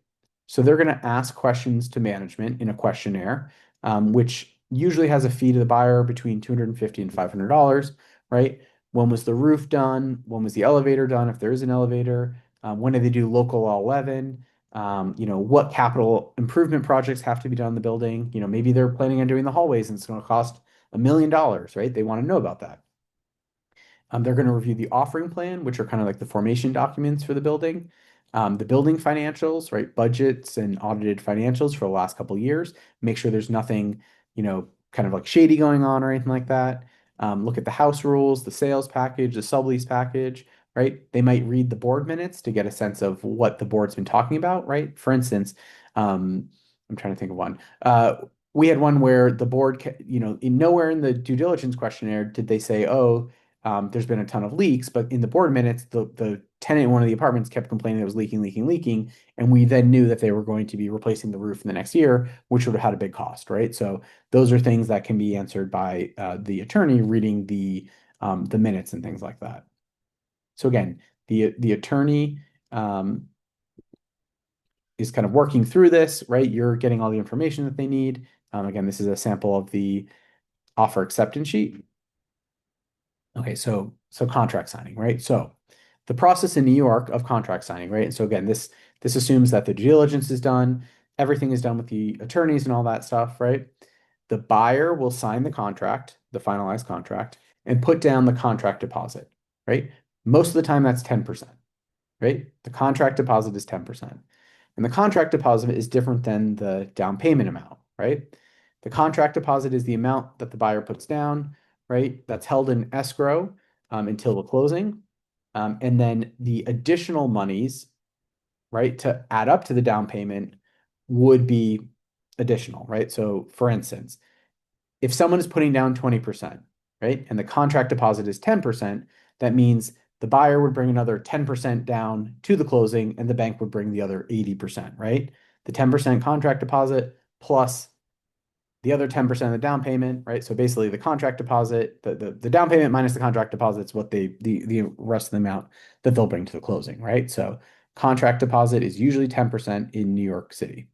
So they're going to ask questions to management in a questionnaire, which usually has a fee to the buyer between $250 and $500, right? When was the roof done? When was the elevator done, if there is an elevator? When did they do local law 11? What capital improvement projects have to be done in the building. Maybe they're planning on doing the hallways and it's going to cost $1 million, right? They want to know about that. They're going to review the offering plan, which are kind of like the formation documents for the building, the building financials, right? Budgets and audited financials for the last couple of years. Make sure there's nothing, kind of like shady going on or anything like that. Look at the house rules, the sales package, the sublease package, right? They might read the board minutes to get a sense of what the board's been talking about, right? For instance, I'm trying to think of one. We had one where the board, in nowhere in the due diligence questionnaire did they say, oh, there's been a ton of leaks, but in the board minutes, the tenant in one of the apartments kept complaining it was leaking, leaking, leaking. And we then knew that they were going to be replacing the roof in the next year, which would have had a big cost, right? So those are things that can be answered by the attorney reading the minutes and things like that. So again, the attorney is kind of working through this, right? You're getting all the information that they need. Again, this is a sample of the offer acceptance sheet. Okay, so contract signing, right? So the process in New York of contract signing, right? And so again, this assumes that the due diligence is done, everything is done with the attorneys and all that stuff, right? The buyer will sign the contract, the finalized contract, and put down the contract deposit, right? Most of the time that's 10%, right? The contract deposit is 10%. And the contract deposit is different than the down payment amount, right? The contract deposit is the amount that the buyer puts down, right? That's held in escrow until the closing. And then the additional monies, right, to add up to the down payment would be additional, right? So for instance, if someone is putting down 20%, right, and the contract deposit is 10%, that means the buyer would bring another 10% down to the closing and the bank would bring the other 80%, right? The 10% contract deposit plus the other 10% of the down payment, right? So basically the contract deposit, the down payment minus the contract deposit is what the rest of the amount that they'll bring to the closing, right? So contract deposit is usually 10% in New York City.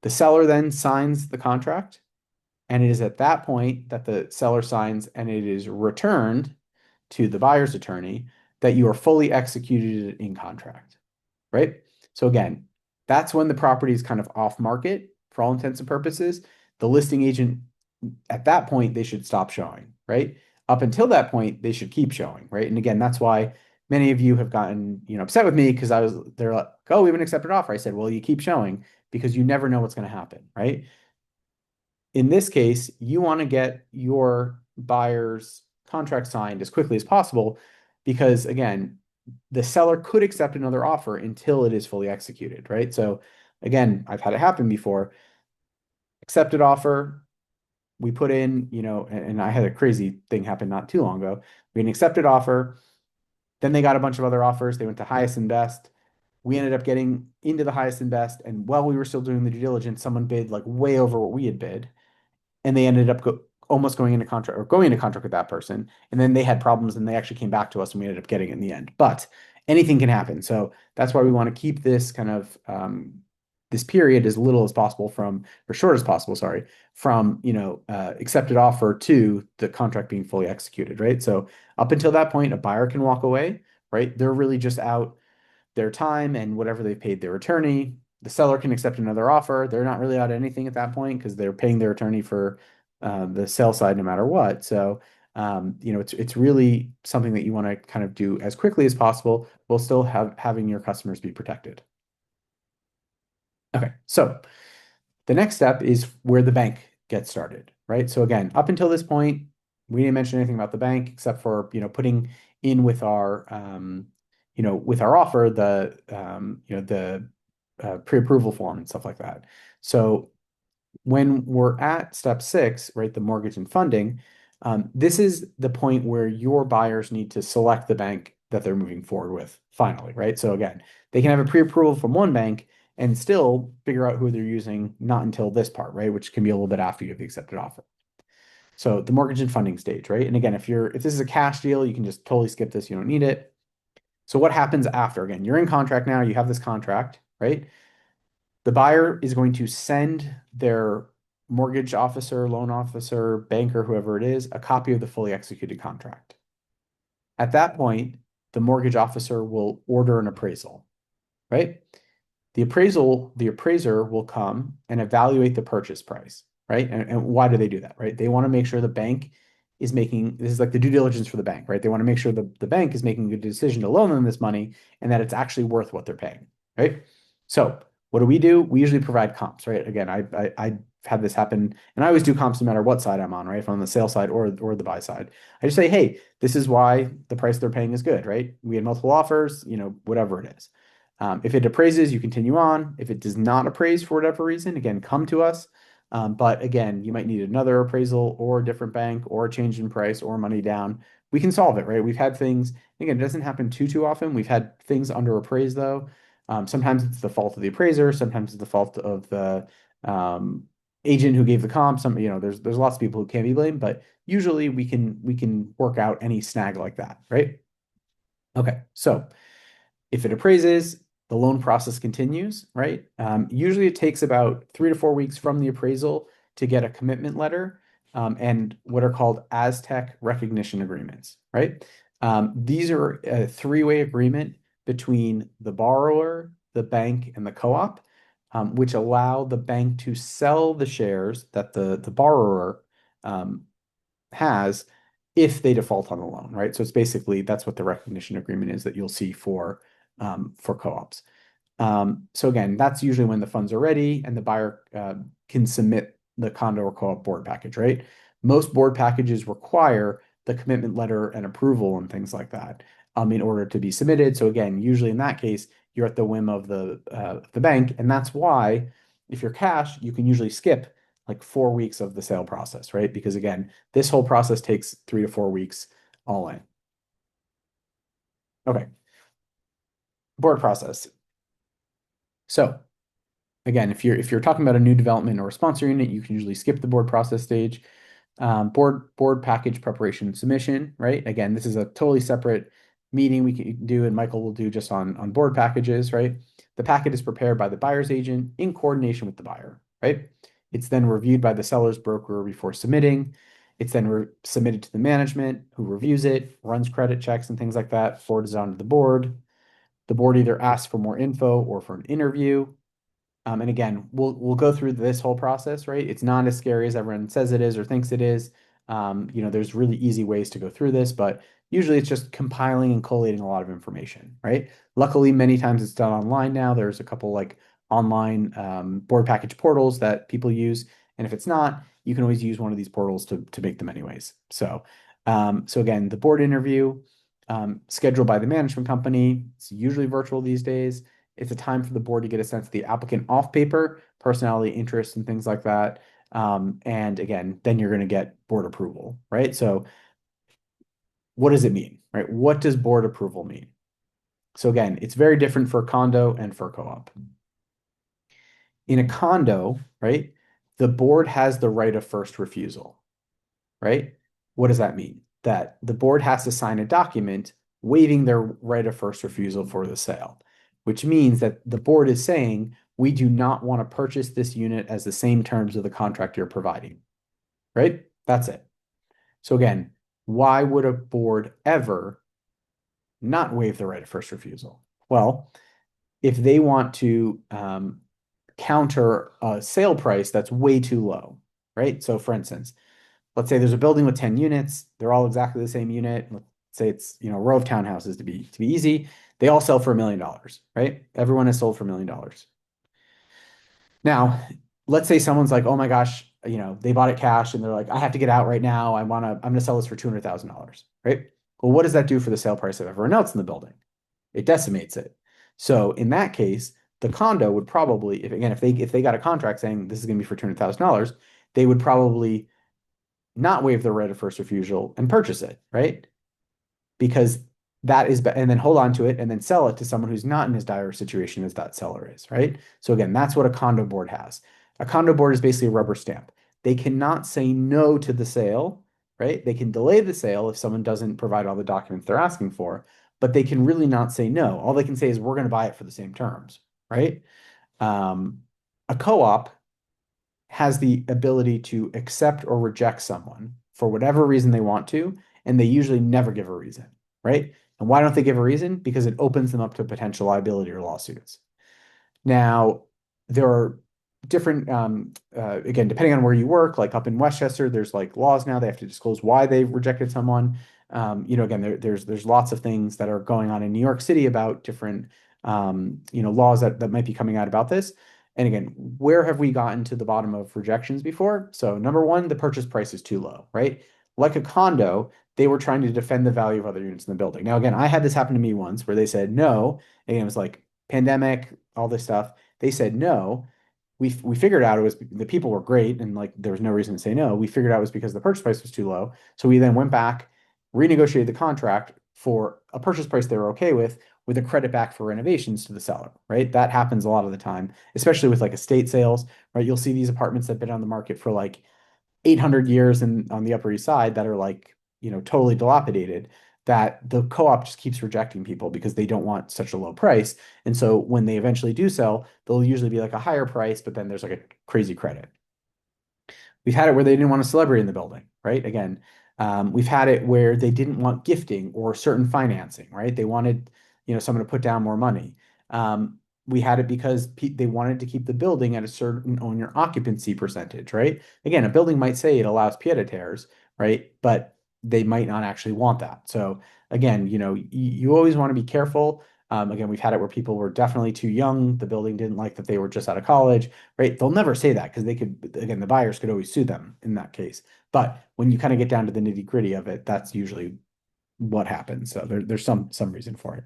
The seller then signs the contract, and it is at that point that the seller signs and it is returned to the buyer's attorney that you are fully executed in contract, right? So again, that's when the property is kind of off market for all intents and purposes. The listing agent, at that point, they should stop showing, right? Up until that point, they should keep showing, right? And again, that's why many of you have gotten, upset with me because they're like, oh, we have an accepted offer. I said, well, you keep showing because you never know what's going to happen, right? In this case, you want to get your buyer's contract signed as quickly as possible because, again, the seller could accept another offer until it is fully executed, right? So again, I've had it happen before. Accepted offer, we put in, and I had a crazy thing happen not too long ago. We had an accepted offer, then they got a bunch of other offers. They went to highest and best. We ended up getting into the highest and best, and while we were still doing the due diligence, someone bid like way over what we had bid, and they ended up almost going into contract or going into contract with that person. And then they had problems and they actually came back to us and we ended up getting it in the end. But anything can happen. So that's why we want to keep this kind of this period as little as possible from, or short as possible, sorry, from, accepted offer to the contract being fully executed, right? So up until that point, a buyer can walk away, right? They're really just out their time and whatever they paid their attorney. The seller can accept another offer. They're not really out anything at that point because they're paying their attorney for the sale side no matter what. So, it's really something that you want to kind of do as quickly as possible while still having your customers be protected. Okay, so the next step is where the bank gets started, right? So again, up until this point, we didn't mention anything about the bank except for, putting in with our offer, the pre-approval form and stuff like that. So when we're at step six, right, the mortgage and funding, this is the point where your buyers need to select the bank that they're moving forward with finally, right? So again, they can have a pre-approval from one bank and still figure out who they're using, not until this part, right? Which can be a little bit after you have the accepted offer. So the mortgage and funding stage, right? And again, if this is a cash deal, you can just totally skip this. You don't need it. So what happens after? Again, you're in contract now, you have this contract, right? The buyer is going to send their mortgage officer, loan officer, banker, whoever it is, a copy of the fully executed contract. At that point, the mortgage officer will order an appraisal, right? The appraiser will come and evaluate the purchase price, right? And why do they do that, right? They want to make sure the bank is making, this is like the due diligence for the bank, right? They want to make sure the bank is making a good decision to loan them this money and that it's actually worth what they're paying, right? So what do? We usually provide comps, right? Again, I had this happen, and I always do comps no matter what side I'm on, right? If I'm on the sale side or the buy side. I just say, hey, this is why the price they're paying is good, right? We had multiple offers, whatever it is. If it appraises, you continue on. If it does not appraise for whatever reason, again, come to us. But again, you might need another appraisal or a different bank or a change in price or money down. We can solve it, right? We've had things, again, it doesn't happen too often. We've had things under appraised though. Sometimes it's the fault of the appraiser, sometimes it's the fault of the agent who gave the comp. There's lots of people who can be blamed, but usually we can work out any snag like that, right? Okay, so if it appraises, the loan process continues, right? Usually it takes about 3 to 4 weeks from the appraisal to get a commitment letter and what are called Aztec recognition agreements, right? These are a three-way agreement between the borrower, the bank, and the co-op, which allow the bank to sell the shares that the borrower um, has if they default on the loan, right? So it's basically that's what the recognition agreement is that you'll see for co-ops. So again, that's usually when the funds are ready and the buyer can submit the condo or co-op board package, right? Most board packages require the commitment letter and approval and things like that in order to be submitted. So again, usually in that case, you're at the whim of the bank, and that's why if you're cash, you can usually skip like 4 weeks of the sale process, right? Because again, this whole process takes 3 to 4 weeks all in. Okay, board process. So again, if you're talking about a new development or a sponsor unit, you can usually skip the board process stage. Board package preparation and submission, right? Again, this is a totally separate meeting we can do, and Michael will do just on board packages, right? The packet is prepared by the buyer's agent in coordination with the buyer, right? It's then reviewed by the seller's broker before submitting. It's then submitted to the management who reviews it, runs credit checks and things like that, forwards it on to the board. The board either asks for more info or for an interview. And again, we'll go through this whole process, right? It's not as scary as everyone says it is or thinks it is. There's really easy ways to go through this, but usually it's just compiling and collating a lot of information, right? Luckily, many times it's done online now. There's a couple like online board package portals that people use, and if it's not, you can always use one of these portals to make them anyways. So again, the board interview. scheduled by the management company. It's usually virtual these days. It's a time for the board to get a sense of the applicant off paper, personality, interests, and things like that. And again, then you're going to get board approval, right? So what does it mean, right? What does board approval mean? So again, it's very different for condo and for co-op. In a condo, right, the board has the right of first refusal, right? What does that mean? That the board has to sign a document waiving their right of first refusal for the sale, which means that the board is saying, we do not want to purchase this unit as the same terms of the contract you're providing, right? That's it. So again, why would a board ever not waive the right of first refusal? Well, if they want to counter a sale price that's way too low, right? So for instance, let's say there's a building with 10 units, they're all exactly the same unit. Let's say it's, a row of townhouses to be easy. They all sell for $1 million, right? Everyone has sold for $1 million. Now, let's say someone's like, oh my gosh, they bought it cash and they're like, I have to get out right now. I'm gonna sell this for $200,000, right? Well, what does that do for the sale price of everyone else in the building? It decimates it. So in that case, the condo would probably, if they got a contract saying this is going to be for $200,000, they would probably not waive the right of first refusal and purchase it, right? Because and then hold on to it and then sell it to someone who's not in as dire a situation as that seller is, right? So again, that's what a condo board has. A condo board is basically a rubber stamp. They cannot say no to the sale, right? They can delay the sale if someone doesn't provide all the documents they're asking for, but they can really not say no. All they can say is we're going to buy it for the same terms, right? Um, a co-op has the ability to accept or reject someone for whatever reason they want to, and they usually never give a reason, right? And why don't they give a reason? Because it opens them up to potential liability or lawsuits. Now, there are different, again, depending on where you work, like up in Westchester, there's like laws now. They have to disclose why they've rejected someone. Again, there's lots of things that are going on in New York City about different, laws that might be coming out about this. And again, where have we gotten to the bottom of rejections before? So number one, the purchase price is too low, right? Like a condo, they were trying to defend the value of other units in the building. Now, again, I had this happen to me once where they said no. Again, it was like pandemic, all this stuff. They said no. We figured out it was the people were great and like there was no reason to say no. We figured out it was because the purchase price was too low. So we then went back, renegotiated the contract for a purchase price they were okay with a credit back for renovations to the seller, right? That happens a lot of the time, especially with like estate sales, right? You'll see these apartments that have been on the market for like 800 years and on the Upper East Side that are like, totally dilapidated, that the co-op just keeps rejecting people because they don't want such a low price. And so when they eventually do sell, they'll usually be like a higher price, but then there's like a crazy credit. We've had it where they didn't want a celebrity in the building, right? Again, we've had it where they didn't want gifting or certain financing, right? They wanted, someone to put down more money. We had it because they wanted to keep the building at a certain owner occupancy percentage, right? Again, a building might say it allows pied-à-terres, right? But they might not actually want that. So again, you always want to be careful. Again, we've had it where people were definitely too young. The building didn't like that they were just out of college, right? They'll never say that because they could, again, the buyers could always sue them in that case. But when you kind of get down to the nitty-gritty of it, that's usually what happens. So there's some reason for it.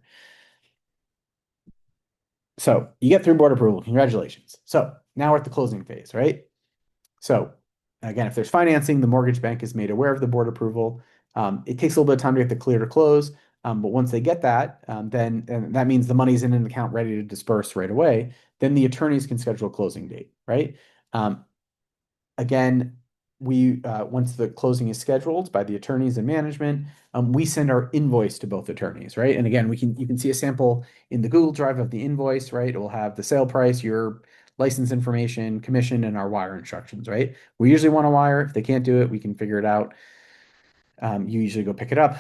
So you get through board approval. Congratulations. So now we're at the closing phase, right? So again, if there's financing, the mortgage bank is made aware of the board approval. It takes a little bit of time to get the clear to close, but once they get that, then and that means the money's in an account ready to disperse right away. Then the attorneys can schedule a closing date, right? Again, we once the closing is scheduled by the attorneys and management, we send our invoice to both attorneys, right? And again, you can see a sample in the Google Drive of the invoice, right? It will have the sale price, your license information, commission, and our wire instructions, right? We usually want to wire. If they can't do it, we can figure it out. You usually go pick it up.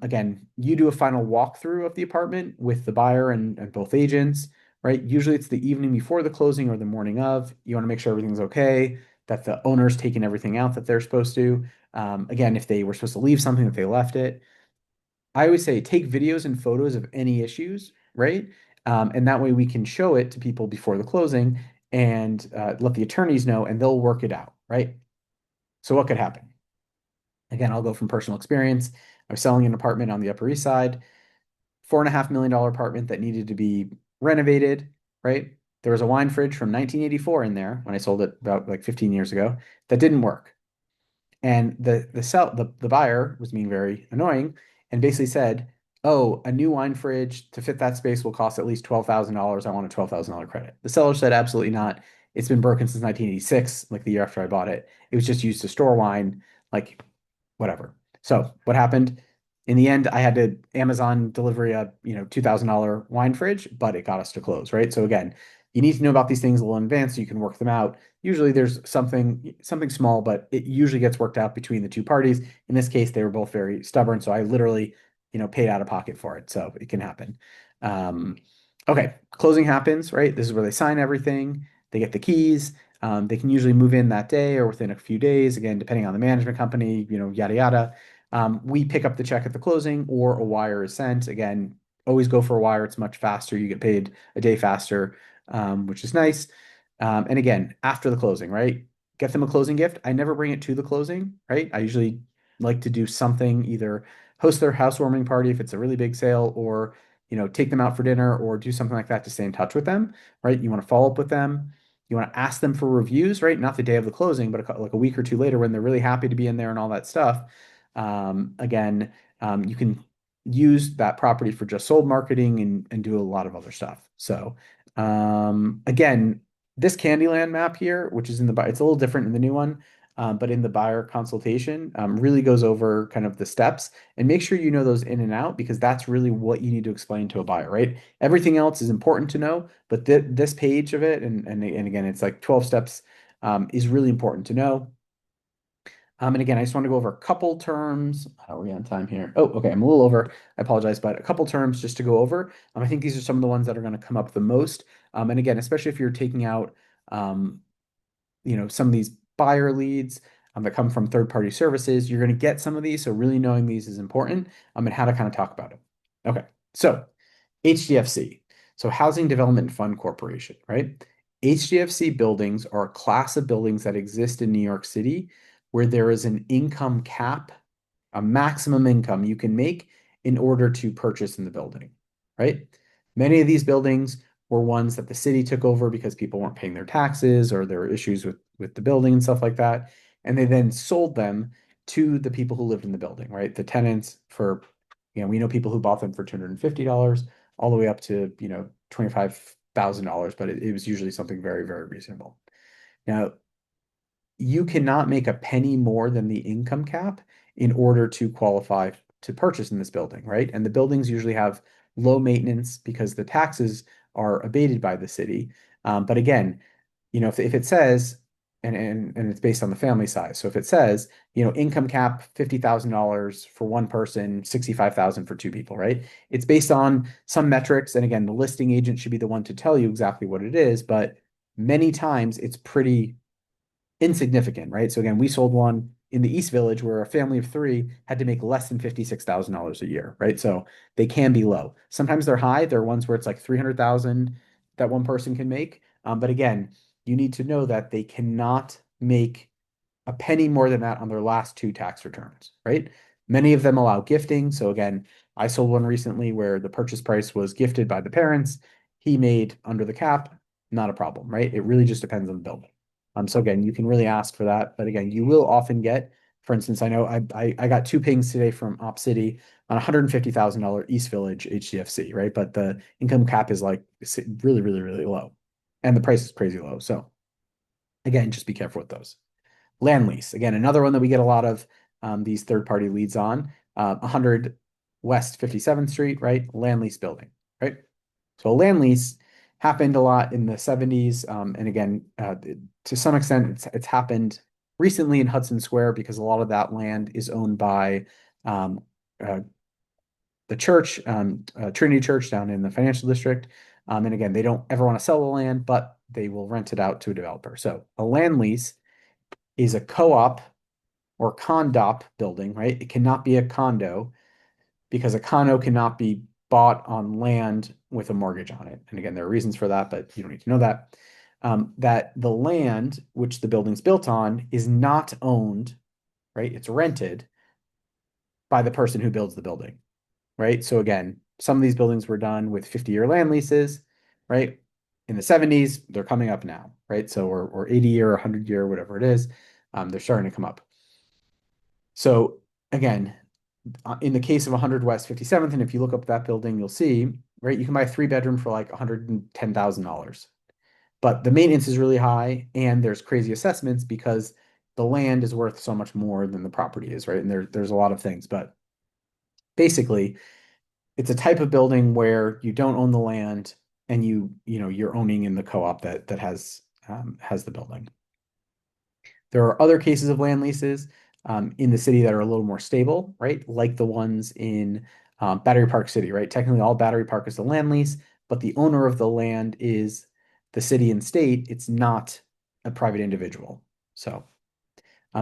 Again, you do a final walkthrough of the apartment with the buyer and both agents, right? Usually it's the evening before the closing or the morning of. You want to make sure everything's okay, that the owner's taken everything out that they're supposed to. Again, if they were supposed to leave something, that they left it. I always say take videos and photos of any issues, right? And that way we can show it to people before the closing and let the attorneys know, and they'll work it out, right? So what could happen? Again, I'll go from personal experience. I was selling an apartment on the Upper East Side, $4.5 million apartment that needed to be renovated, right? There was a wine fridge from 1984 in there when I sold it about like 15 years ago that didn't work. And the buyer was being very annoying and basically said, "Oh, a new wine fridge to fit that space will cost at least $12,000. I want a $12,000 credit." The seller said, "Absolutely not. It's been broken since 1986, like the year after I bought it. It was just used to store wine, like whatever." So what happened? In the end, I had to Amazon delivery a $2,000 wine fridge, but it got us to close, right? So again, you need to know about these things a little in advance so you can work them out. Usually there's something small, but it usually gets worked out between the two parties. In this case, they were both very stubborn, so I literally, paid out of pocket for it. So it can happen. Um, okay, closing happens, right? This is where they sign everything. They get the keys. They can usually move in that day or within a few days, again, depending on the management company, yada yada. We pick up the check at the closing or a wire is sent. Again, always go for a wire. It's much faster. You get paid a day faster, which is nice. And again, after the closing, right? Get them a closing gift. I never bring it to the closing, right? I usually like to do something, either host their housewarming party if it's a really big sale, or take them out for dinner or do something like that to stay in touch with them, right? You want to follow up with them. You want to ask them for reviews, right? Not the day of the closing, but like a week or two later when they're really happy to be in there and all that stuff. Again, you can use that property for just sold marketing and do a lot of other stuff. So again, this Candyland map here, which is in it's a little different in the new one, but in the buyer consultation, really goes over kind of the steps and make sure you know those in and out because that's really what you need to explain to a buyer, right? Everything else is important to know, but this page of it, and again, it's like 12 steps, is really important to know. And again, I just want to go over a couple terms. How are we on time here? Oh, okay, I'm a little over. I apologize, but a couple terms just to go over. I think these are some of the ones that are going to come up the most. And again, especially if you're taking out, um, some of these buyer leads that come from third-party services, you're going to get some of these. So really knowing these is important. And how to kind of talk about it. Okay, so HDFC, so Housing Development Fund Corporation, right? HDFC buildings are a class of buildings that exist in New York City where there is an income cap, a maximum income you can make in order to purchase in the building, right? Many of these buildings were ones that the city took over because people weren't paying their taxes or there were issues with the building and stuff like that. And they then sold them to the people who lived in the building, right? The tenants for, we know people who bought them for $250 all the way up to, $25,000, but it was usually something very, very reasonable. Now, you cannot make a penny more than the income cap in order to qualify to purchase in this building, right? And the buildings usually have low maintenance because the taxes are abated by the city. But again, if it says, and it's based on the family size. So if it says, income cap $50,000 for one person, 65,000 for two people, right? It's based on some metrics. And again, the listing agent should be the one to tell you exactly what it is, but many times it's pretty insignificant, right? So again, we sold one in the East Village where a family of three had to make less than $56,000 a year, right? So they can be low. Sometimes they're high. There are ones where it's like 300,000 that one person can make. But again, you need to know that they cannot make a penny more than that on their last two tax returns, right? Many of them allow gifting. So again, I sold one recently where the purchase price was gifted by the parents. He made under the cap, not a problem, right? It really just depends on the building. So again, you can really ask for that, but again, you will often get, for instance, I know I got two pings today from Op City on $150,000 East Village HDFC, right? But the income cap is like really, really, really low, and the price is crazy low. So again, just be careful with those. Land lease, again, another one that we get a lot of these third-party leads on. 100 West 57th Street, right? Land lease building, right? So a land lease happened a lot in the 70s. And again, to some extent, it's happened recently in Hudson Square because a lot of that land is owned by um, uh, the church, Trinity Church down in the financial district. And again, they don't ever want to sell the land, but they will rent it out to a developer. So a land lease is a co-op or condop building, right? It cannot be a condo because a condo cannot be bought on land with a mortgage on it. And again, there are reasons for that, but you don't need to know that. That the land which the building's built on is not owned, right? It's rented by the person who builds the building, right? So again, some of these buildings were done with 50-year land leases, right? In the 70s, they're coming up now, right? So or 80-year or 100-year, whatever it is, they're starting to come up. So again, in the case of 100 West 57th, and if you look up that building, you'll see, right, you can buy a 3 bedroom for like $110,000. But the maintenance is really high and there's crazy assessments because the land is worth so much more than the property is, right? And there's a lot of things, but basically it's a type of building where you don't own the land and you're owning in the co-op that has the building. There are other cases of land leases in the city that are a little more stable, right? Like the ones in Battery Park City, right? Technically, all Battery Park is a land lease, but the owner of the land is the city and state. It's not a private individual. So,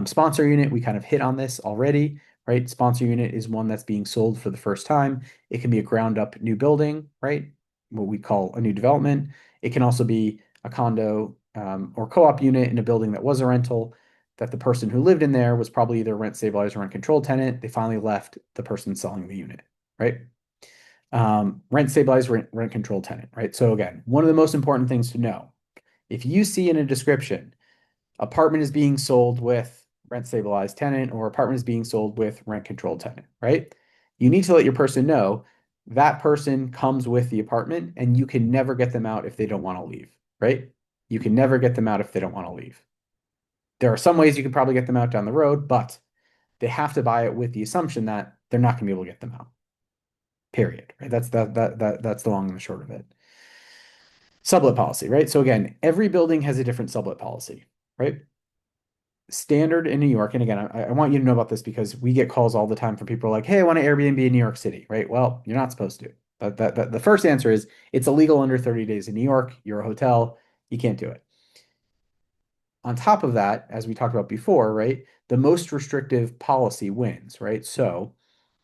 sponsor unit, we kind of hit on this already, right? Sponsor unit is one that's being sold for the first time. It can be a ground up new building, right? What we call a new development. It can also be a condo or co-op unit in a building that was a rental that the person who lived in there was probably either rent stabilized or rent controlled tenant. They finally left the person selling the unit, right? Rent stabilized, rent controlled tenant, right? So again, one of the most important things to know, if you see in a description, apartment is being sold with rent stabilized tenant or apartment is being sold with rent controlled tenant, right? You need to let your person know that person comes with the apartment and you can never get them out if they don't want to leave, right? You can never get them out if they don't want to leave. There are some ways you can probably get them out down the road, but they have to buy it with the assumption that they're not going to be able to get them out. Period. Right? That's the long and the short of it. Sublet policy, right? So again, every building has a different sublet policy, right? Standard in New York, and again, I want you to know about this because we get calls all the time from people like, "Hey, I want to Airbnb in New York City," right? Well, you're not supposed to. The first answer is it's illegal under 30 days in New York. You're a hotel, you can't do it. On top of that, as we talked about before, right, the most restrictive policy wins, right? So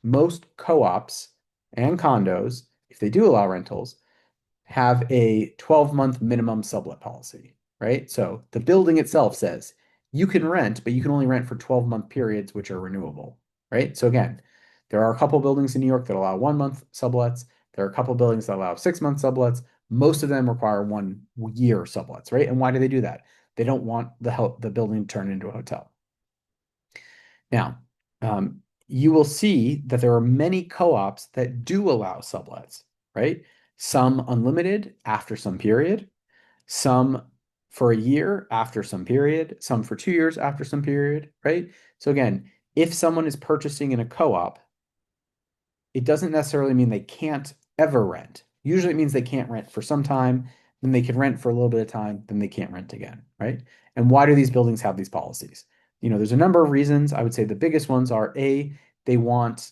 most co-ops and condos, if they do allow rentals, have a 12-month minimum sublet policy, right? So the building itself says you can rent, but you can only rent for 12-month periods, which are renewable, right? So again, there are a couple buildings in New York that allow 1 month sublets. There are a couple buildings that allow 6 month sublets. Most of them require 1 year sublets, right? And why do they do that? They don't want the building to turn into a hotel. Now, you will see that there are many co-ops that do allow sublets, right? Some unlimited after some period, some for a year after some period, some for 2 years after some period, right? So again, if someone is purchasing in a co-op, it doesn't necessarily mean they can't ever rent. Usually it means they can't rent for some time, then they can rent for a little bit of time, then they can't rent again, right? And why do these buildings have these policies? There's a number of reasons. I would say the biggest ones are A, they want,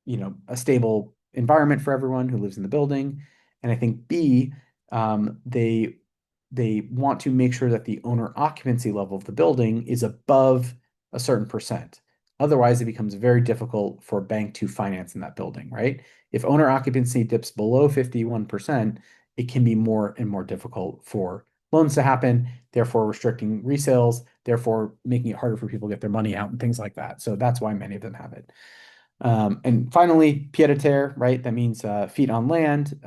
a stable environment for everyone who lives in the building. And I think B, they want to make sure that the owner occupancy level of the building is above a certain percent. Otherwise, it becomes very difficult for a bank to finance in that building, right? If owner occupancy dips below 51%, it can be more and more difficult for loans to happen, therefore restricting resales, therefore making it harder for people to get their money out and things like that. So that's why many of them have it. And finally, pied à terre, right? That means feet on land.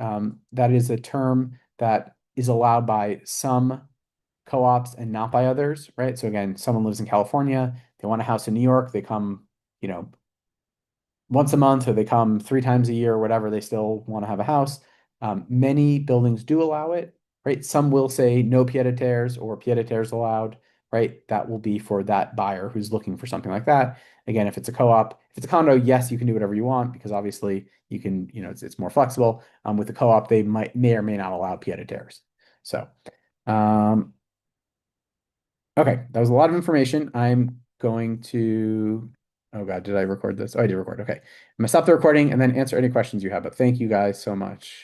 That is a term that is allowed by some co-ops and not by others, right? So again, someone lives in California, they want a house in New York, they come, once a month or they come 3 times a year or whatever, they still want to have a house. Many buildings do allow it, right? Some will say no pied-à-terres or pied-à-terres allowed, right? That will be for that buyer who's looking for something like that. Again, if it's a co-op, if it's a condo, yes, you can do whatever you want because obviously you can, it's more flexible. With the co-op, they may or may not allow pied-à-terres. So, okay, that was a lot of information. I'm going to, oh God, did I record this? Oh, I did record. Okay. I'm gonna stop the recording and then answer any questions you have, but thank you guys so much.